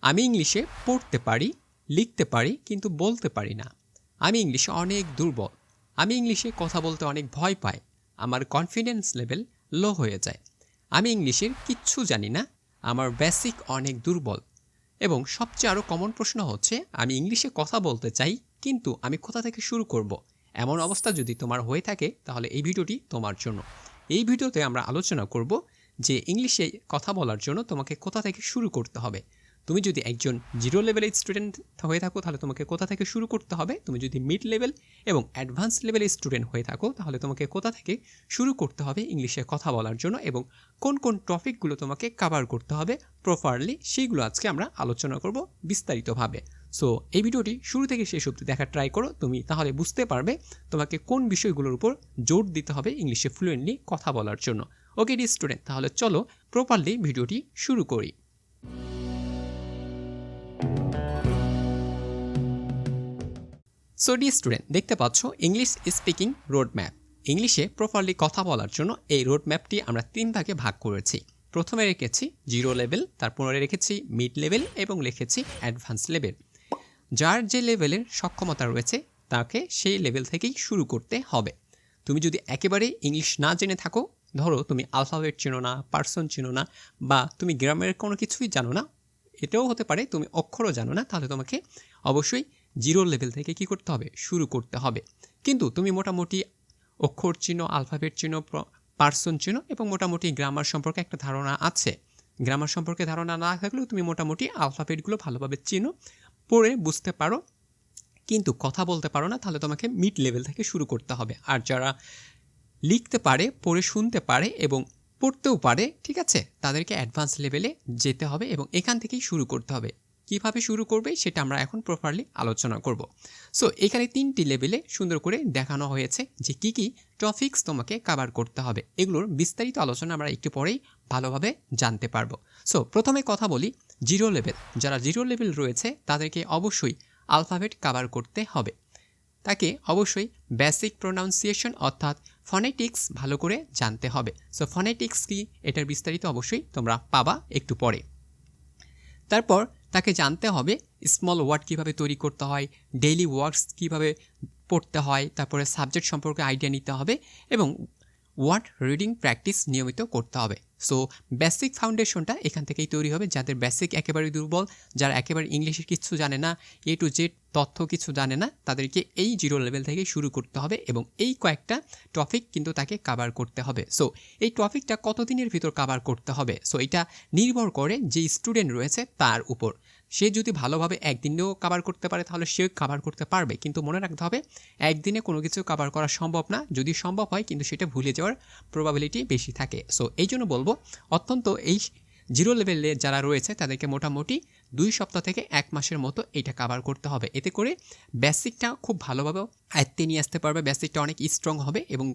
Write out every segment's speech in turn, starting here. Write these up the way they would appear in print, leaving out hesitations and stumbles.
আমি ইংলিশে পড়তে পারি, লিখতে পারি কিন্তু বলতে পারি না। আমি ইংলিশে অনেক দুর্বল। আমি ইংলিশে কথা বলতে অনেক ভয় পাই। আমার কনফিডেন্স লেভেল লো হয়ে যায়। আমি ইংলিশের কিচ্ছু জানি না। আমার বেসিক অনেক দুর্বল। এবং সবচেয়ে আরও কমন প্রশ্ন হচ্ছে, আমি ইংলিশে কথা বলতে চাই কিন্তু আমি কোথা থেকে শুরু করব? এমন অবস্থা যদি তোমার হয়ে থাকে তাহলে এই ভিডিওটি তোমার জন্য। এই ভিডিওতে আমরা আলোচনা করব যে ইংলিশে কথা বলার জন্য তোমাকে কোথা থেকে শুরু করতে হবে। তুমি যদি একজন জিরো লেভেলের স্টুডেন্ট হয়ে থাকো তাহলে তোমাকে কোথা থেকে শুরু করতে হবে। তুমি যদি মিড লেভেল এবং অ্যাডভান্স লেভেলের স্টুডেন্ট হয়ে থাকো তাহলে তোমাকে কোথা থেকে শুরু করতে হবে ইংলিশে কথা বলার জন্য, এবং কোন কোন টপিকগুলো তোমাকে কভার করতে হবে প্রপারলি, সেইগুলো আজকে আমরা আলোচনা করব বিস্তারিতভাবে। সো এই ভিডিওটি শুরু থেকে শেষ অবধি দেখার ট্রাই করো, তুমি তাহলে বুঝতে পারবে তোমাকে কোন বিষয়গুলোর উপর জোর দিতে হবে ইংলিশে ফ্লুয়েন্টলি কথা বলার জন্য। ওকে ডি স্টুডেন্ট, তাহলে চলো প্রপারলি ভিডিওটি শুরু করি। সো ডি স্টুডেন্ট, দেখতে পাচ্ছ ইংলিশ স্পিকিং রোড ম্যাপ। ইংলিশে প্রপারলি কথা বলার জন্য এই রোড ম্যাপটি আমরা 3 ভাগে ভাগ করেছি। প্রথমে রেখেছি জিরো লেভেল, তারপরে রেখেছি মিড লেভেল এবং লিখেছি অ্যাডভান্স লেভেল। যার যে লেভেলের সক্ষমতা রয়েছে তাকে সেই লেভেল থেকেই শুরু করতে হবে। তুমি যদি একেবারেই ইংলিশ না জেনে থাকো, ধরো তুমি আলফাবেট চেনো না, পার্সন চেনো না, বা তুমি গ্রামের কোনো কিছুই জানো না, এটাও হতে পারে তুমি অক্ষরও জানো না, তাহলে তোমাকে অবশ্যই জিরো লেভেল থেকে কি করতে হবে? শুরু করতে হবে। কিন্তু তুমি মোটামুটি অক্ষর চিনো, আলফাবেট চিনো, পার্সন চিনো এবং মোটামুটি গ্রামার সম্পর্কে একটা ধারণা আছে। গ্রামার সম্পর্কে ধারণা না থাকলেও তুমি মোটামুটি আলফাবেটগুলো ভালোভাবে চিনো, পড়ে বুঝতে পারো, কিন্তু কথা বলতে পারো না, তাহলে তোমাকে মিড লেভেল থেকে শুরু করতে হবে। আর যারা লিখতে পারে, পড়ে শুনতে পারে এবং পড়তেও পারে, ঠিক আছে, তাদেরকে অ্যাডভান্স লেভেলে যেতে হবে এবং এখান থেকেই শুরু করতে হবে। কীভাবে শুরু করবে সেটা আমরা এখন প্রপারলি আলোচনা করব। সো এখানে 3টি লেভেলে সুন্দর করে দেখানো হয়েছে যে কী কী টপিকস তোমাকে কভার করতে হবে। এগুলোর বিস্তারিত আলোচনা আমরা একটু পরেই ভালোভাবে জানতে পারবো। সো প্রথমে কথা বলি জিরো লেভেল। যারা জিরো লেভেল রয়েছে তাদেরকে অবশ্যই আলফাবেট কভার করতে হবে। তাকে অবশ্যই বেসিক প্রোনাউন্সিয়েশন অর্থাৎ ফনেটিক্স ভালো করে জানতে হবে। সো ফনেটিক্স কি, এটার বিস্তারিত অবশ্যই তোমরা পাবা একটু পরে। তারপর তাকে জানতে হবে স্মল ওয়ার্ড কীভাবে তৈরি করতে হয়, ডেইলি ওয়ার্ডস কীভাবে পড়তে হয়, তারপরে সাবজেক্ট সম্পর্কে আইডিয়া নিতে হবে এবং ওয়ার্ড রিডিং প্র্যাকটিস নিয়মিত করতে হবে। সো বেসিক ফাউন্ডেশনটা এখান থেকেই তৈরি হবে। যাদের বেসিক একেবারে দুর্বল, যারা একেবারে ইংলিশের কিছু জানে না, এ টু জেড তথ্য কিছু জানে না, তাদেরকে এই জিরো লেভেল থেকে শুরু করতে হবে এবং এই কয়েকটা টপিক কিন্তু তাকে কভার করতে হবে। সো এই টপিকটা কতদিনের ভিতর কভার করতে হবে, সো এটা নির্ভর করে যে স্টুডেন্ট রয়েছে তার উপর। সে যদি ভালোভাবে একদিনেও কভার করতে পারে তাহলে সে কভার করতে পারবে, কিন্তু মনে রাখতে হবে একদিনে কোনো কিছু কভার করা সম্ভব না। যদি সম্ভব হয় কিন্তু সেটা ভুলে যাওয়ার প্রবাবিলিটি বেশি থাকে। সো এই জন্য বলবো অত্যন্ত এই জিরো লেভেলে যারা রয়েছে তাদেরকে মোটামুটি 2 সপ্তাহ থেকে 1 মাসের মতো এটা কভার করতে হবে। এতে করে বেসিকটা খুব ভালোভাবে আয়ত্তে নিয়ে আসতে পারবে, বেসিকটা অনেক স্ট্রং হবে এবং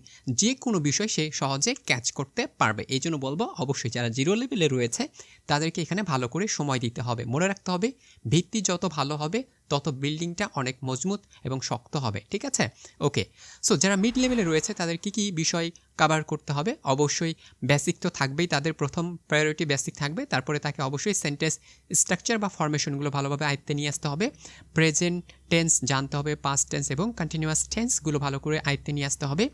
যে কোনো বিষয় সে সহজে ক্যাচ করতে পারবে। এই জন্য বলবো অবশ্যই যারা জিরো লেভেলে রয়েছে তাদেরকে এখানে ভালো করে সময় দিতে হবে। মনে রাখতে হবে ভিত্তি যত ভালো হবে তত বিল্ডিংটা অনেক মজবুত এবং শক্ত হবে, ঠিক আছে? ওকে, সো যারা মিড লেভেলে রয়েছে তাদের কী কী বিষয় কভার করতে হবে? অবশ্যই বেসিক তো থাকবেই, তাদের প্রথম প্রায়োরিটি বেসিক থাকবে। তারপরে তাকে অবশ্যই সেন্টেন্স স্ট্রাকচার বা ফরমেশনগুলো ভালোভাবে আয়ত্তে নিয়ে আসতে হবে। প্রেজেন্ট টেন্স জানতে হবে, পাস্ট টেন্স এবং কন্টিনিউয়াস টেন্সগুলো ভালো করে আয়ত্তে নিয়ে আসতে হবে।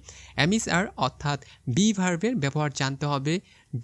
এমএসআর অর্থাৎ বি ভার্বের ব্যবহার জানতে হবে,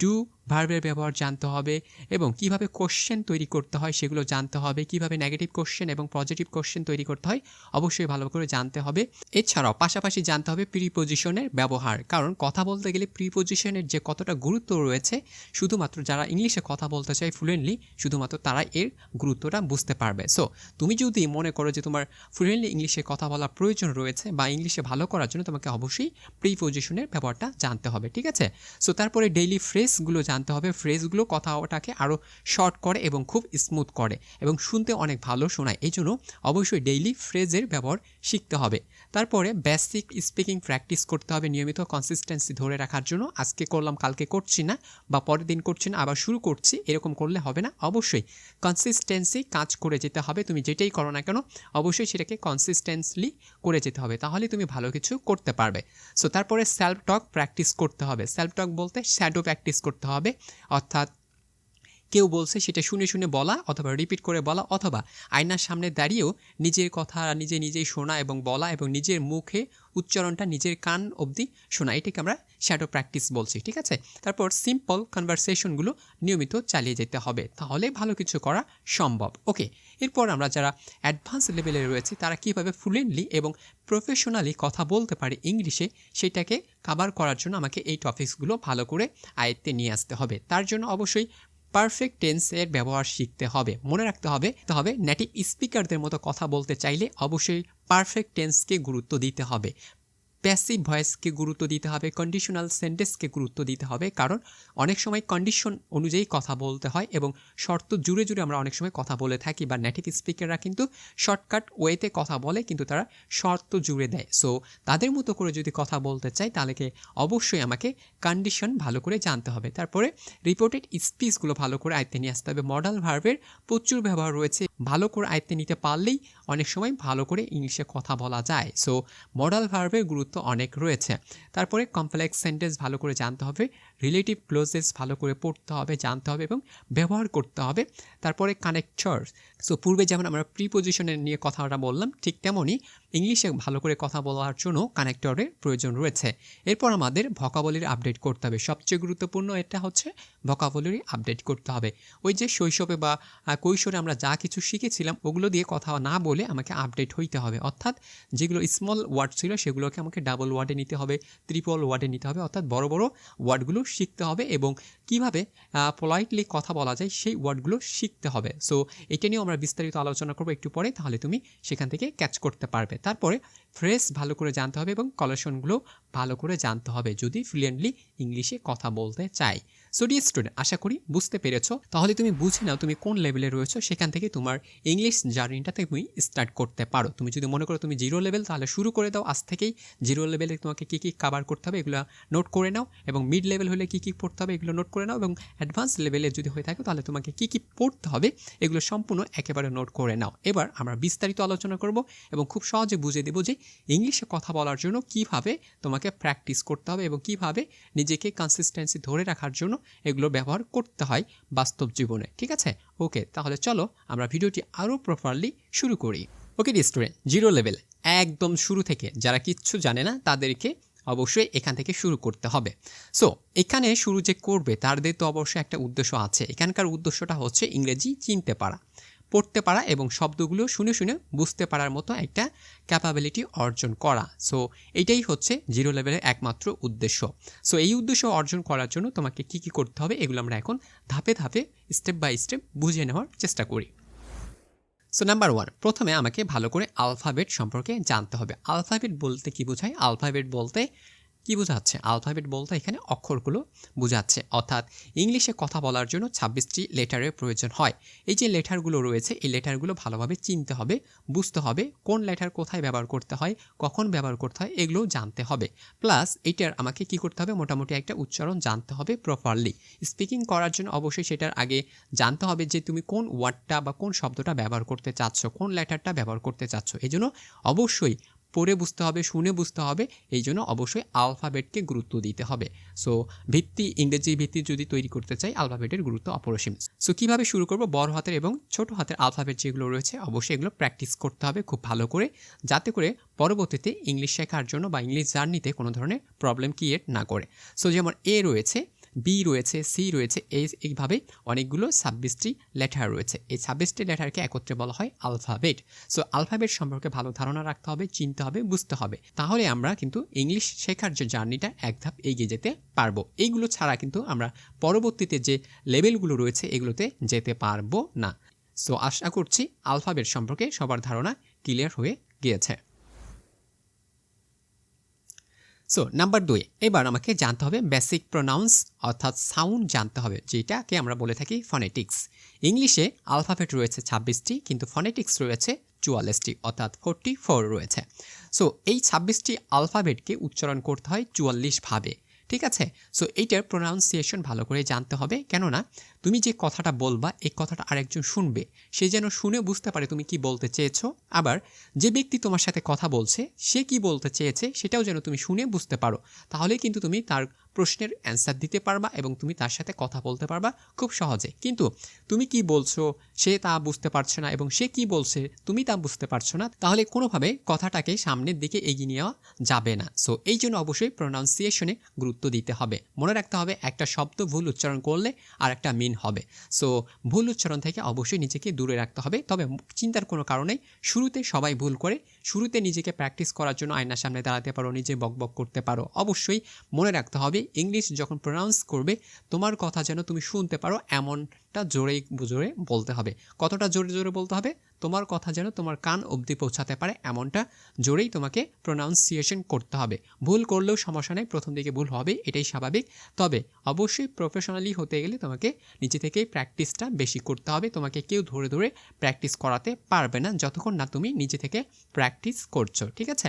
ডু ভার্বের ব্যবহার জানতে হবে এবং কিভাবে কোশ্চেন তৈরি করতে হয় সেগুলো জানতে হবে। কিভাবে নেগেটিভ কোশ্চেন এবং পজিটিভ কোশ্চেন তৈরি করতে হয় অবশ্যই ভালো করে জানতে হবে। এছাড়াও পাশাপাশি জানতে হবে প্রিপোজিশনের ব্যবহার, কারণ কথা বলতে গেলে প্রিপোজিশনের যে কতটা গুরুত্ব রয়েছে শুধুমাত্র যারা ইংলিশে কথা বলতে চায় ফ্লুয়েন্টলি শুধুমাত্র তারা এর গুরুত্বটা বুঝতে পারবে। সো তুমি যদি মনে করো যে তোমার ফ্লুয়েন্টলি ইংলিশে কথা বলার প্রয়োজন রয়েছে বা ইংলিশে ভালো করার জন্য তোমাকে অবশ্যই প্রিপোজিশনের ব্যবহারটা জানতে হবে, ঠিক আছে? সো তারপরে ডেইলি ফ্রেজগুলো জানতে হবে। ফ্রেজগুলো কথাটাকে আরও শর্ট করে এবং খুব স্মুথ করে এবং শুনতে অনেক ভালো শোনায়। এই জন্য অবশ্যই ডেইলি ফ্রেজের ব্যবহার শিখতে হবে। তারপরে বেসিক স্পিকিং প্র্যাকটিস করতে হবে নিয়মিত কনসিস্টেন্সি ধরে রাখার জন্য। আজকে করলাম কালকে করছি না বা পরের দিন করছি না আবার শুরু করছি, এরকম করলে হবে না। অবশ্যই কনসিস্টেন্সি কাজ করে যেতে হবে। তুমি যেটাই করো না কেন অবশ্যই সেটাকে কনসিস্টেন্সলি করে যেতে হবে, তাহলে তুমি ভালো কিছু করতে পারবে। সো তারপরে সেলফ টক প্র্যাকটিস করতে হবে। সেলফ টক বলতে শ্যাডো প্র্যাকটিস করতে হবে, অর্থাৎ কেউ বলছে সেটা শুনে শুনে বলা অথবা রিপিট করে বলা অথবা আয়নার সামনে দাঁড়িয়েও নিজের কথা নিজেই শোনা এবং বলা এবং নিজের মুখে উচ্চারণটা নিজের কান অবধি শোনা, এটাকে আমরা শ্যাডো প্র্যাকটিস বলছি। ঠিক আছে, তারপর সিম্পল কনভারসেশনগুলো নিয়মিত চালিয়ে যেতে হবে, তাহলে ভালো কিছু করা সম্ভব। ওকে, এরপর আমরা যারা অ্যাডভান্স লেভেলে রয়েছে তারা কীভাবে ফ্লুয়েন্টলি এবং প্রফেশনালি কথা বলতে পারে ইংলিশে, সেটাকে কভার করার জন্য আমাকে এই টপিকসগুলো ভালো করে আয়ত্তে নিয়ে আসতে হবে। তার জন্য অবশ্যই পারফেক্ট টেন্সের ব্যবহার শিখতে হবে। মনে রাখতে হবে নেটিভ স্পিকারদের মতো কথা বলতে চাইলে অবশ্যই পারফেক্ট টেন্সকে গুরুত্ব দিতে হবে, প্যাসিভ ভয়েসকে গুরুত্ব দিতে হবে, কন্ডিশনাল সেন্টেন্সকে গুরুত্ব দিতে হবে, কারণ অনেক সময় কন্ডিশন অনুযায়ী কথা বলতে হয় এবং শর্ত জুড়ে আমরা অনেক সময় কথা বলে থাকি, বা নেটিভ স্পিকাররা কিন্তু শর্টকাট ওয়েতে কথা বলে কিন্তু তারা শর্ত জুড়ে দেয়। সো তাদের মতো করে যদি কথা বলতে চাই তাহলে অবশ্যই আমাকে কন্ডিশন ভালো করে জানতে হবে। তারপরে রিপোর্টেড স্পিচগুলো ভালো করে আয়ত্তে নিয়ে আসতে হবে। মডাল ভার্বের প্রচুর ব্যবহার রয়েছে, ভালো করে আয়ত্তে নিতে পারলেই অনেক সময় ভালো করে ইংলিশে কথা বলা যায়। সো মডাল ভার্বের গুরুত্ব অনেক রয়েছে। তারপরে কমপ্লেক্স সেন্টেন্স ভালো করে জানতে হবে, রিলেটিভ ক্লোজেস ভালো করে পড়তে হবে, জানতে হবে এবং ব্যবহার করতে হবে। তারপরে কানেক্টর, সো পূর্বে যেমন আমরা প্রিপোজিশনের নিয়ে কথাটা বললাম, ঠিক তেমনই ইংলিশে ভালো করে কথা বলার জন্য কানেক্টরের প্রয়োজন রয়েছে। এরপর আমাদের ভোকাবুলারি আপডেট করতে হবে, সবচেয়ে গুরুত্বপূর্ণ এটা হচ্ছে ভোকাবুলারি আপডেট করতে হবে। ওই যে শৈশবে বা কৈশোরে আমরা যা কিছু শিখেছিলাম ওগুলো দিয়ে কথা না বলে আমাকে আপডেট হইতে হবে, অর্থাৎ যেগুলো স্মল ওয়ার্ড ছিল সেগুলোকে আমাকে ডাবল ওয়ার্ডে নিতে হবে, ট্রিপল ওয়ার্ডে নিতে হবে, অর্থাৎ বড় বড় ওয়ার্ডগুলো শিখতে হবে এবং কিভাবে পোলাইটলি কথা বলা যায় সেই ওয়ার্ডগুলো শিখতে হবে। সো এটা নিয়েও আমরা বিস্তারিত আলোচনা করবো একটু পরে, তাহলে তুমি সেখান থেকে ক্যাচ করতে পারবে। তারপরে ফ্রেজ ভালো করে জানতে হবে এবং কলেকশনগুলো ভালো করে জানতে হবে যদি ফ্লুয়েন্টলি ইংলিশে কথা বলতে চাই। সো ডিয়ার স্টুডেন্ট, আশা করি বুঝতে পেরেছো। তাহলে তুমি বুঝে নাও তুমি কোন লেভেলে রয়েছো, সেখান থেকে তোমার ইংলিশ জার্নিটা তুমি স্টার্ট করতে পারো। তুমি যদি মনে করো তুমি 0 লেভেল, তাহলে শুরু করে দাও আজ থেকেই। 0 লেভেলে তোমাকে কী কভার করতে হবে এগুলো নোট করে নাও, এবং মিড লেভেল হলে কী পড়তে হবে এগুলো নোট করে নাও, এবং অ্যাডভান্স লেভেলে যদি হয়ে থাকে তাহলে তোমাকে কী পড়তে হবে এগুলো সম্পূর্ণ একেবারে নোট করে নাও। এবার আমরা বিস্তারিত আলোচনা করব এবং খুব সহজে বুঝে দেবো যে ইংলিশে কথা বলার জন্য কিভাবে তোমাকে প্র্যাকটিস করতে হবে এবং কিভাবে নিজেকে কনসিস্টেন্সি ধরে রাখার জন্য এগুলো ব্যবহার করতে হয় বাস্তব জীবনে। ঠিক আছে, ওকে, তাহলে চলো আমরা ভিডিওটি আরও প্রপারলি শুরু করি। ওকে স্টুডেন্ট, 0 লেভেল একদম শুরু থেকে যারা কিচ্ছু জানে না তাদেরকে অবশ্যই এখান থেকে শুরু করতে হবে। সো এখানে শুরু যে করবে তাদের তো অবশ্যই একটা উদ্দেশ্য আছে। এখানকার উদ্দেশ্যটা হচ্ছে ইংরেজি চিনতে পারা, পড়তে পারা এবং শব্দগুলো শুনে শুনে বুঝতে পারার মতো একটা ক্যাপাবিলিটি অর্জন করা। সো এটাই হচ্ছে 0 লেভেলের একমাত্র উদ্দেশ্য। সো এই উদ্দেশ্য অর্জন করার জন্য তোমাকে কী করতে হবে এগুলো আমরা এখন ধাপে ধাপে স্টেপ বাই স্টেপ বুঝে নেওয়ার চেষ্টা করি। সো নাম্বার 1, প্রথমে আমাকে ভালো করে আলফাবেট সম্পর্কে জানতে হবে। আলফাবেট বলতে কি বোঝায়? আলফাবেট বলতে কি বোঝাচ্ছে? আলফাবেট বলতে এখানে অক্ষরগুলো বোঝাচ্ছে, অর্থাৎ ইংলিশে কথা বলার জন্য 26টি লেটারের প্রয়োজন হয়। এই যে লেটারগুলো রয়েছে এই লেটারগুলো ভালোভাবে চিনতে হবে, বুঝতে হবে কোন লেটার কোথায় ব্যবহার করতে হয়, কখন ব্যবহার করতে হয় এগুলো জানতে হবে। প্লাস এইটার আমাকে কি করতে হবে, মোটামুটি একটা উচ্চারণ জানতে হবে প্রপারলি। স্পিকিং করার জন্য অবশ্যই সেটার আগে জানতে হবে যে তুমি কোন ওয়ার্ডটা বা কোন শব্দটা ব্যবহার করতে চাচ্ছ, কোন লেটারটা ব্যবহার করতে চাচ্ছ। এই জন্য অবশ্যই পড়ে বুঝতে হবে, শুনে বুঝতে হবে, এই জন্য অবশ্যই আলফাবেটকে গুরুত্ব দিতে হবে। সো ইংরেজি ভিত্তি যদি তৈরি করতে চাই আলফাবেটের গুরুত্ব অপরিসীম। সো কীভাবে শুরু করব? বড় হাতের এবং ছোট হাতের আলফাবেট যেগুলো রয়েছে অবশ্যই এগুলো প্র্যাকটিস করতে হবে খুব ভালো করে, যাতে করে পরবর্তীতে ইংলিশ শেখার জন্য বা ইংলিশ জার্নিতে কোনো ধরনের প্রবলেম ক্রিয়েট না করে। সো যেমন এ রয়েছে, বি রয়েছে, সি রয়েছে, এইভাবে অনেকগুলো 26টি লেটার রয়েছে। এই 26টি লেটারকে একত্রে বলা হয় আলফাবেট। সো আলফাবেট সম্পর্কে ভালো ধারণা রাখতে হবে, চিনতে হবে, বুঝতে হবে, তাহলে আমরা কিন্তু ইংলিশ শেখার যে জার্নিটা এক ধাপ এগিয়ে যেতে পারবো। এইগুলো ছাড়া কিন্তু আমরা পরবর্তীতে যে লেভেলগুলো রয়েছে এগুলোতে যেতে পারবো না। সো আশা করছি আলফাবেট সম্পর্কে সবার ধারণা ক্লিয়ার হয়ে গিয়েছে। সো নাম্বার 2, এবার আমাকে জানতে হবে বেসিক প্রোনাউন্স অর্থাৎ সাউন্ড জানতে হবে, যেটাকে আমরা বলে থাকি ফনেটিক্স। ইংলিশে আলফাবেট রয়েছে 26টি, কিন্তু ফনেটিক্স রয়েছে 44টি অর্থাৎ 44 রয়েছে। সো এই 26টি আলফাবেটকে উচ্চারণ করতে হয় 44 ভাবে। ঠিক আছে, সো এইটার প্রোনাউন্সিয়েশন ভালো করে জানতে হবে, কেননা তুমি যে কথাটা বলবা এই কথাটা আরেকজন শুনবে, সে যেন শুনে বুঝতে পারে তুমি কি বলতে চেয়েছো। আবার যে ব্যক্তি তোমার সাথে কথা বলছে সে কি বলতে চেয়েছে সেটাও যেন তুমি শুনে বুঝতে পারো। তাহলেই কিন্তু তুমি তার প্রশ্নের অ্যান্সার দিতে পারবা এবং তুমি তার সাথে কথা বলতে পারবা খুব সহজে। কিন্তু তুমি কি বলছো সে তা বুঝতে পারছে না এবং সে কি বলছে তুমি তা বুঝতে পারছো না, তাহলে কোনোভাবে কথাটাকে সামনের দিকে এগিয়ে নেওয়া যাবে না। সো এই জন্য অবশ্যই প্রোনাউন্সিয়েশনে গুরুত্ব দিতে হবে। মনে রাখতে হবে একটা শব্দ ভুল উচ্চারণ করলে আর একটা মিন হবে। সো ভুল উচ্চারণ থেকে অবশ্যই নিজেকে দূরে রাখতে হবে। তবে চিন্তার কোনো কারণেই, শুরুতে সবাই ভুল করে, শুরুতে নিজেকে প্র্যাকটিস করার জন্য আয়নার সামনে দাঁড়াতে পারো, নিজে বকবক করতে পারো। অবশ্যই মনে রাখতে হবে ইংলিশ যখন প্রোনাউন্স করবে তোমার কথা যেন তুমি শুনতে পারো এমনটা জোরে জোরে বলতে হবে। কতটা জোরে জোরে বলতে হবে? তোমার কথা যেন তোমার কান অবধি পৌঁছাতে পারে এমনটা জোরেই তোমাকে প্রোনাউন্সিয়েশন করতে হবে। ভুল করলেও সমস্যা নেই, প্রথম দিকে ভুল হবে, এটাই স্বাভাবিক। তবে অবশ্যই প্রফেশনালি হতে গেলে তোমাকে নিজে থেকেই প্র্যাকটিসটা বেশি করতে হবে। তোমাকে কেউ ধরে ধরে প্র্যাকটিস করাতে পারবে না যতক্ষণ না তুমি নিজে থেকে প্র্যাকটিস করছো, ঠিক আছে?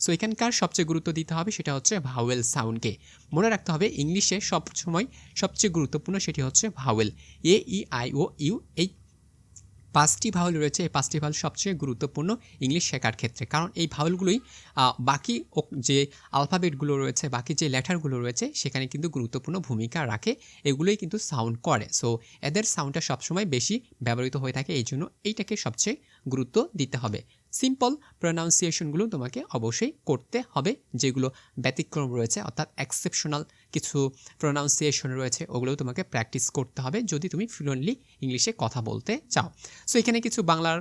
সো এখানকার সবচেয়ে গুরুত্ব দিতে হবে সেটা হচ্ছে ভাওয়েল সাউন্ডকে। মনে রাখতে হবে ইংলিশে সবসময় সবচেয়ে গুরুত্বপূর্ণ সেটি হচ্ছে vowel. A E I O U, এই 5টি ভাওয়েল রয়েছে। এই 5টি ভাওয়েল সবচেয়ে গুরুত্বপূর্ণ ইংলিশ শেখার ক্ষেত্রে, কারণ এই ভাওয়েলগুলোই বাকি যে আলফাবেটগুলো রয়েছে, বাকি যে লেটারগুলো রয়েছে সেখানে কিন্তু গুরুত্বপূর্ণ ভূমিকা রাখে, এগুলোই কিন্তু সাউন্ড করে। সো এদের সাউন্ডটা সবসময় বেশি ব্যবহৃত হয়ে থাকে, এই জন্য এইটাকে সবচেয়ে গুরুত্ব দিতে হবে। সিম্পল প্রোনাউন্সিয়েশনগুলো তোমাকে অবশ্যই করতে হবে, যেগুলো ব্যতিক্রম রয়েছে অর্থাৎ এক্সেপশনাল কিছু প্রোনাউন্সিয়েশন রয়েছে ওগুলোও তোমাকে প্র্যাকটিস করতে হবে যদি তুমি ফ্লুয়েন্টলি ইংলিশে কথা বলতে চাও। সো এখানে কিছু বাংলার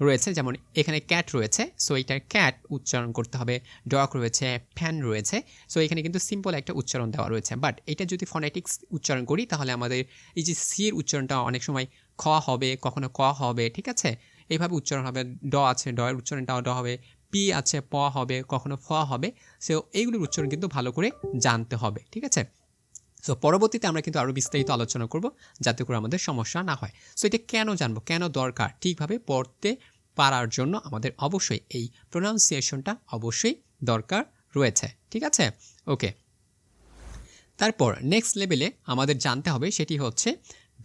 রয়েছে, যেমন এখানে ক্যাট রয়েছে, সো এইটার ক্যাট উচ্চারণ করতে হবে। ডগ রয়েছে, ফ্যান রয়েছে। সো এখানে কিন্তু সিম্পল একটা উচ্চারণ দেওয়া রয়েছে, বাট এটা যদি ফনেটিক্স উচ্চারণ করি তাহলে আমাদের এই যে সির উচ্চারণটা অনেক সময় খ হবে, কখনো ক হবে, ঠিক আছে? এইভাবে উচ্চারণ হবে। ড আছে, ড এর উচ্চারণটাও ড হবে। পি আছে, প হবে, কখনো ফ হবে। সো এইগুলোর উচ্চারণ কিন্তু ভালো করে জানতে হবে, ঠিক আছে? সো পরবর্তীতে আমরা কিন্তু আরও বিস্তারিত আলোচনা করব যাতে করে আমাদের সমস্যা না হয়। সো এটা কেন জানবো, কেন দরকার? ঠিকভাবে পড়তে পারার জন্য আমাদের অবশ্যই এই প্রোনাউন্সিয়েশনটা অবশ্যই দরকার রয়েছে, ঠিক আছে? ওকে, তারপর নেক্সট লেভেলে আমাদের জানতে হবে সেটি হচ্ছে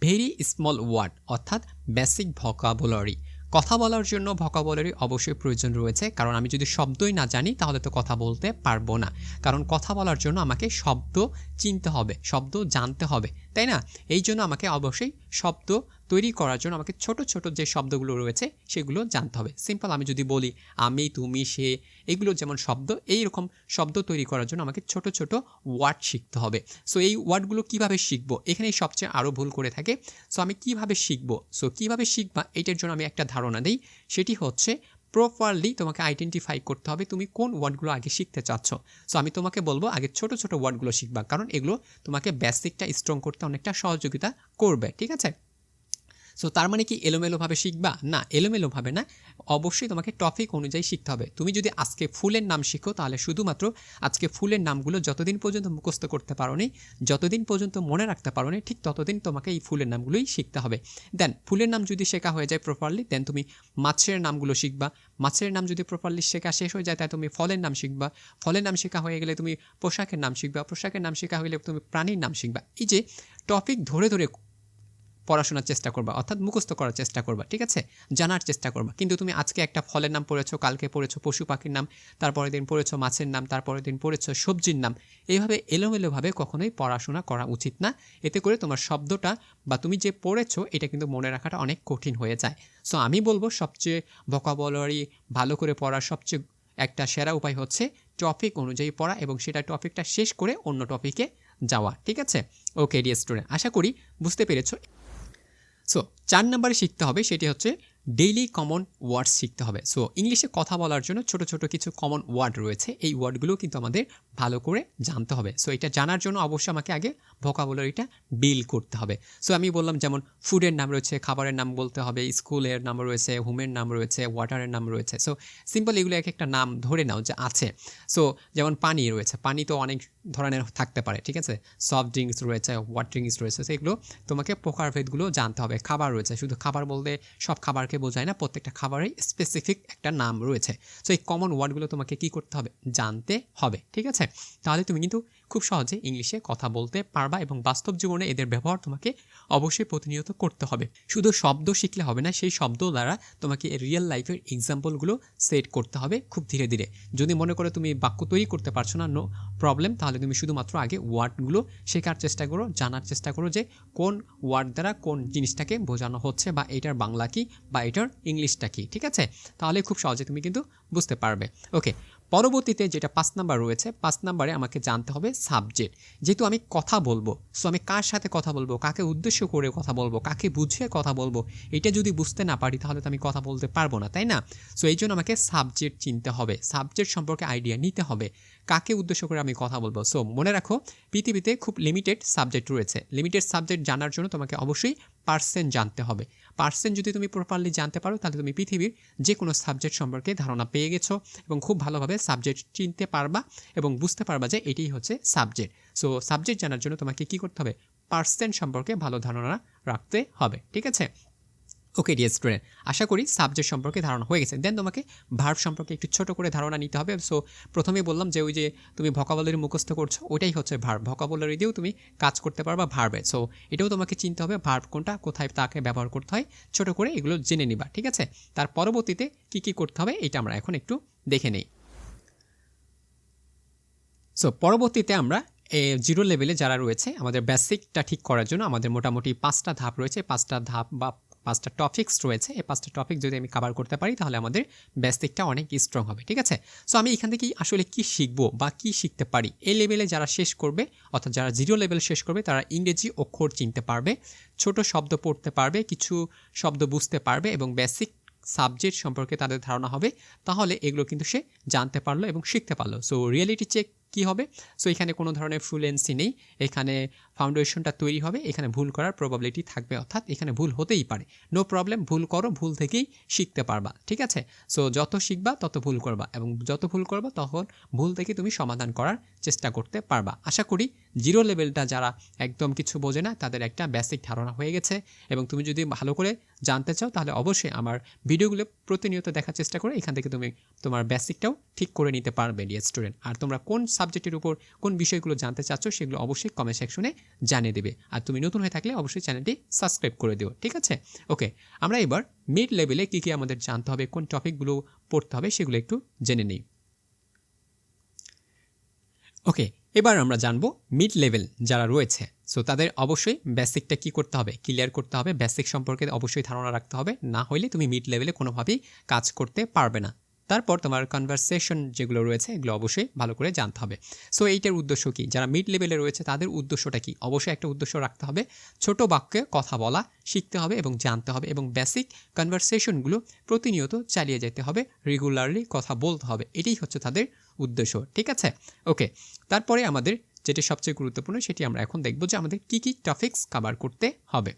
ভেরি স্মল ওয়ার্ড অর্থাৎ বেসিক ভোকাবুলারি। কথা বলার জন্য ভোকাবুলারি অবশ্যই প্রয়োজন রয়েছে, কারণ আমি যদি শব্দই না জানি তাহলে তো কথা বলতে পারবো না। কারণ কথা বলার জন্য আমাকে শব্দ চিনতে হবে, শব্দ জানতে হবে, তাই না? এই জন্য আমাকে অবশ্যই শব্দ তৈরি করার জন্য আমাকে ছোট ছোট যে শব্দগুলো রয়েছে সেগুলো জানতে হবে। সিম্পল আমি যদি বলি আমি, তুমি, সে, এগুলো যেমন শব্দ, এইরকম শব্দ তৈরি করার জন্য আমাকে ছোট ছোট ওয়ার্ড শিখতে হবে। সো এই ওয়ার্ডগুলো কিভাবে শিখবো, এখানেই সবচেয়ে আরও ভুল করে থাকে। সো আমি কিভাবে শিখবো, সো কিভাবে শিখবা এটার জন্য আমি একটা ধারণা দিই, সেটি হচ্ছে প্রপারলি তোমাকে আইডেন্টিফাই করতে হবে তুমি কোন ওয়ার্ডগুলো আগে শিখতে চাচ্ছ। সো আমি তোমাকে বলবো আগে ছোট ছোট ওয়ার্ডগুলো শিখবা, কারণ এগুলো তোমাকে বেসিকটা স্ট্রং করতে অনেকটা সহযোগিতা করবে, ঠিক আছে? সো তার মানে কি এলোমেলোভাবে শিখবা? না, এলোমেলোভাবে না, অবশ্যই তোমাকে টপিক অনুযায়ী শিখতে হবে। তুমি যদি আজকে ফুলের নাম শিখো তাহলে শুধুমাত্র আজকে ফুলের নামগুলো যতদিন পর্যন্ত মুখস্থ করতে পারোনি, যতদিন পর্যন্ত মনে রাখতে পারোনি, ঠিক ততদিন তোমাকে এই ফুলের নামগুলোই শিখতে হবে। দেন ফুলের নাম যদি শেখা হয়ে যায় প্রপারলি, দেন তুমি মাছের নামগুলো শিখবা। মাছের নাম যদি প্রপারলি শেখা শেষ হয়ে যায় তাই তুমি ফলের নাম শিখবা। ফলের নাম শেখা হয়ে গেলে তুমি পোশাকের নাম শিখবা। পোশাকের নাম শেখা হয়ে গেলে তুমি প্রাণীর নাম শিখবা। এই যে টপিক ধরে ধরে পড়াশোনার চেষ্টা করবা, অর্থাৎ মুখস্থ করার চেষ্টা করবা, ঠিক আছে? জানার চেষ্টা করবা। কিন্তু তুমি আজকে একটা ফলের নাম পড়েছো, কালকে পড়েছো পশু পাখির নাম, তারপরের দিন পড়েছো মাছের নাম, তারপরের দিন পড়েছো সবজির নাম। এইভাবে এলোমেলোভাবে কখনোই পড়াশোনা করা উচিত না। এতে করে তোমার শব্দটা বা তুমি যে পড়েছো এটা কিন্তু মনে রাখাটা অনেক কঠিন হয়ে যায়। সো আমি বলবো সবচেয়ে ভোকাবুলারি ভালো করে পড়ার সবচেয়ে একটা সেরা উপায় হচ্ছে টপিক অনুযায়ী পড়া এবং সেটা টপিকটা শেষ করে অন্য টপিকে যাওয়া, ঠিক আছে? ওকে ডিয়ার স্টুডেন্ট, আশা করি বুঝতে পেরেছো। সো 4 নম্বরে শিখতে হবে সেটি হচ্ছে ডেইলি কমন ওয়ার্ডস শিখতে হবে। সো ইংলিশে কথা বলার জন্য ছোট ছোট কিছু কমন ওয়ার্ড রয়েছে, এই ওয়ার্ডগুলো কিন্তু আমাদের ভালো করে জানতে হবে। সো এটা জানার জন্য অবশ্যই আমাকে আগে ভোকাবুলারিটা বিল্ড করতে হবে। সো আমি বললাম যেমন ফুডের নাম রয়েছে, খাবারের নাম বলতে হবে, স্কুলের নাম রয়েছে, হোমের নাম রয়েছে, ওয়াটারের নাম রয়েছে। সো সিম্পল এগুলো এক একটা নাম ধরে নাও যে আছে। সো যেমন পানি রয়েছে, পানি তো অনেক ধরনের থাকতে পারে, ঠিক আছে? সফট ড্রিঙ্কস রয়েছে, ওয়াট ড্রিঙ্কস রয়েছে, সেগুলো তোমাকে প্রকারভেদগুলো জানতে হবে। খাবার রয়েছে, শুধু খাবার বলতে সব খাবারকে বোঝায় না, প্রত্যেকটা খাবারেই স্পেসিফিক একটা নাম রয়েছে। সো এই কমন ওয়ার্ডগুলো তোমাকে কী করতে হবে, জানতে হবে, ঠিক আছে? তাহলে তুমি কিন্তু খুব সহজে ইংলিশে কথা বলতে পারবা এবং বাস্তব জীবনে এদের ব্যবহার তোমাকে অবশ্যই প্রতিনিয়ত করতে হবে। শুধু শব্দ শিখলে হবে না, সেই শব্দ দ্বারা তোমাকে রিয়েল লাইফের এক্সাম্পলগুলো সেট করতে হবে খুব ধীরে ধীরে। যদি মনে করো তুমি বাক্য তৈরি করতে পারছো না, নো প্রবলেম, তাহলে তুমি শুধুমাত্র আগে ওয়ার্ডগুলো শেখার চেষ্টা করো, জানার চেষ্টা করো যে কোন ওয়ার্ড দ্বারা কোন জিনিসটাকে বোঝানো হচ্ছে, বা এটার বাংলা কি বা এটার ইংলিশটা কি, ঠিক আছে? তাহলে খুব সহজে তুমি কিন্তু বুঝতে পারবে। ওকে, পরবর্তীতে যেটা 5 নাম্বার রয়েছে, 5 নাম্বারে আমাকে জানতে হবে সাবজেক্ট। যেহেতু আমি কথা বলবো, সো আমি কার সাথে কথা বলবো, কাকে উদ্দেশ্য করে কথা বলবো, কাকে বুঝিয়ে কথা বলবো, এটা যদি বুঝতে না পারি তাহলে তো আমি কথা বলতে পারবো না, তাই না? সো এই জন্য আমাকে সাবজেক্ট চিনতে হবে, সাবজেক্ট সম্পর্কে আইডিয়া নিতে হবে, কাকে উদ্দেশ্য করে আমি কথা বলবো। সো মনে রাখো, পৃথিবীতে খুব লিমিটেড সাবজেক্ট রয়েছে। লিমিটেড সাবজেক্ট জানার জন্য তোমাকে অবশ্যই পার্সেন্ট জানতে হবে। পার্সেন্ট যদি তুমি প্রপারলি জানতে পারো তাহলে তুমি পৃথিবীর যে কোনো সাবজেক্ট সম্পর্কে ধারণা পেয়ে গেছো এবং খুব ভালোভাবে সাবজেক্ট চিনতে পারবা এবং বুঝতে পারবা যে এটাই হচ্ছে সাবজেক্ট। সো সাবজেক্ট জানার জন্য তোমাকে কি করতে হবে? পার্সেন্ট সম্পর্কে ভালো ধারণা রাখতে হবে, ঠিক আছে? ওকে ডিয়ার স্টুডেন্ট, আশা করি সাবজেক্ট সম্পর্কে ধারণা হয়ে গেছে। দেন তোমাকে ভার্ব সম্পর্কে একটু ছোট করে ধারণা নিতে হবে। সো প্রথমেই বললাম যে ওই যে তুমি ভোকাবুলারি মুখস্থ করছো, ওটাই হচ্ছে ভার্ব। ভোকাবুলারি দিয়েও তুমি কাজ করতে পারবা ভার্বে। সো এটাও তোমাকে চিনতে হবে ভার্ব কোনটা, কোথায় তাকে ব্যবহার করতে হয়, ছোট করে এগুলো জেনে নিবা, ঠিক আছে? তার পরবর্তীতে কি কি করতে হবে এটা আমরা এখন একটু দেখে নেই। সো পরবর্তীতে আমরা জিরো লেভেলে যারা রয়েছে, আমাদের বেসিকটা ঠিক করার জন্য আমাদের মোটামুটি 5টা ধাপ রয়েছে, 5টা ধাপ বা 5টা টপিকস রয়েছে। এই 5টা টপিক যদি আমি কভার করতে পারি তাহলে আমাদের বেসিকটা অনেক স্ট্রং হবে, ঠিক আছে? সো আমি এখান থেকে আসলে কি শিখবো বা কি শিখতে পারি? এই লেভেলে যারা শেষ করবে, অর্থাৎ যারা জিরো লেভেল শেষ করবে, তারা ইংরেজি অক্ষর চিনতে পারবে, ছোট শব্দ পড়তে পারবে, কিছু শব্দ বুঝতে পারবে এবং বেসিক সাবজেক্ট সম্পর্কে তাদের ধারণা হবে। তাহলে এগুলো কিন্তু সে জানতে পারলো এবং শিখতে পারলো। সো রিয়েলিটি চেক কি হবে? সো এখানে কোনো ধরনের ফ্লুয়েন্সি নেই, এখানে ফাউন্ডেশনটা তৈরি হবে, এখানে ভুল করার প্রবাবিলিটি থাকবে, অর্থাৎ এখানে ভুল হতেই পারে। নো প্রবলেম, ভুল করো, ভুল থেকেই শিখতে পারবা, ঠিক আছে? সো যত শিখবা তত ভুল করবা এবং যত ভুল করবা তখন ভুল থেকে তুমি সমাধান করার চেষ্টা করতে পারবা। আশা করি জিরো লেভেলটা যারা একদম কিছু বোঝে না তাদের একটা বেসিক ধারণা হয়ে গেছে এবং তুমি যদি ভালো করে জানতে চাও তাহলে অবশ্যই আমার ভিডিওগুলো প্রতিনিয়ত দেখার চেষ্টা করে এখান থেকে তুমি তোমার বেসিকটাও ঠিক করে নিতে পারবে ডিয়ার স্টুডেন্ট। আর তোমরা কোন সাবজেক্টের উপর কোন বিষয়গুলো জানতে চাচ্ছ সেগুলো অবশ্যই কমেন্ট সেকশনে জানিয়ে দেবে। আর তুমি নতুন হয়ে থাকলে অবশ্যই চ্যানেলটি সাবস্ক্রাইব করে দিও, ঠিক আছে? ওকে, আমরা এবার মিড লেভেলে কী কী আমাদের জানতে হবে, কোন টপিকগুলো পড়তে হবে সেগুলো একটু জেনে নিই। ওকে, এবার আমরা জানবো মিড লেভেল যারা রয়েছে, সো তাদের অবশ্যই বেসিকটা কি করতে হবে, ক্লিয়ার করতে হবে। বেসিক সম্পর্কে অবশ্যই ধারণা রাখতে হবে, না হলে তুমি মিড লেভেলে কোনোভাবেই কাজ করতে পারবে না। তারপর তোমার কনভারসেশন যেগুলো রয়েছে এগুলো অবশ্যই ভালো করে জানতে হবে। সো এইটার উদ্দেশ্য কি? যারা মিড লেভেলে রয়েছে তাদের উদ্দেশ্যটা কি? অবশ্যই একটা উদ্দেশ্য রাখতে হবে, ছোট বাক্যে কথা বলা শিখতে হবে এবং জানতে হবে এবং বেসিক কনভারসেশনগুলো প্রতিনিয়ত চালিয়ে যেতে হবে, রেগুলারলি কথা বলতে হবে, এটাই হচ্ছে তাদের উদ্দেশ্য, ঠিক আছে? ওকে, তারপরে আমাদের যেটি সবচেয়ে গুরুত্বপূর্ণ সেটি আমরা এখন দেখব যে আমাদের কী কী টপিকস কভার করতে হবে।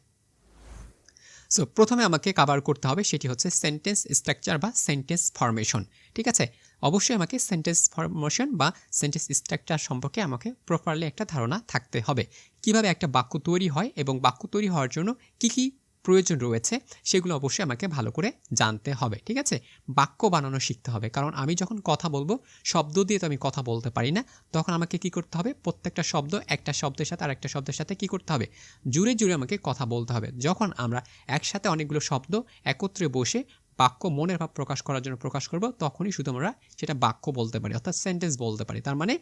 সো প্রথমে আমাকে কভার করতে হবে সেটি হচ্ছে সেন্টেন্স স্ট্রাকচার বা সেন্টেন্স ফরমেশন, ঠিক আছে? অবশ্যই আমাকে সেন্টেন্স ফরমেশন বা সেন্টেন্স স্ট্রাকচার সম্পর্কে আমাকে প্রপারলি একটা ধারণা থাকতে হবে, কিভাবে একটা বাক্য তৈরি হয় এবং বাক্য তৈরি হওয়ার জন্য কী কী প্রয়োজন রয়েছে সেগুলো অবশ্যই আমাকে ভালো করে জানতে হবে, ঠিক আছে? বাক্য বানানো শিখতে হবে, কারণ আমি যখন কথা বলবো শব্দ দিয়ে তো আমি কথা বলতে পারি না, তখন আমাকে কি করতে হবে? প্রত্যেকটা শব্দ একটা শব্দের সাথে আর একটা শব্দের সাথে কি করতে হবে? জুড়ে জুড়ে আমাকে কথা বলতে হবে। যখন আমরা একসাথে অনেকগুলো শব্দ একত্রে বসে বাক্য মনের ভাব প্রকাশ করার জন্য প্রকাশ করব, তখনই শুধু আমরা সেটা বাক্য বলতে পারি, অর্থাৎ সেন্টেন্স বলতে পারি। তার মানে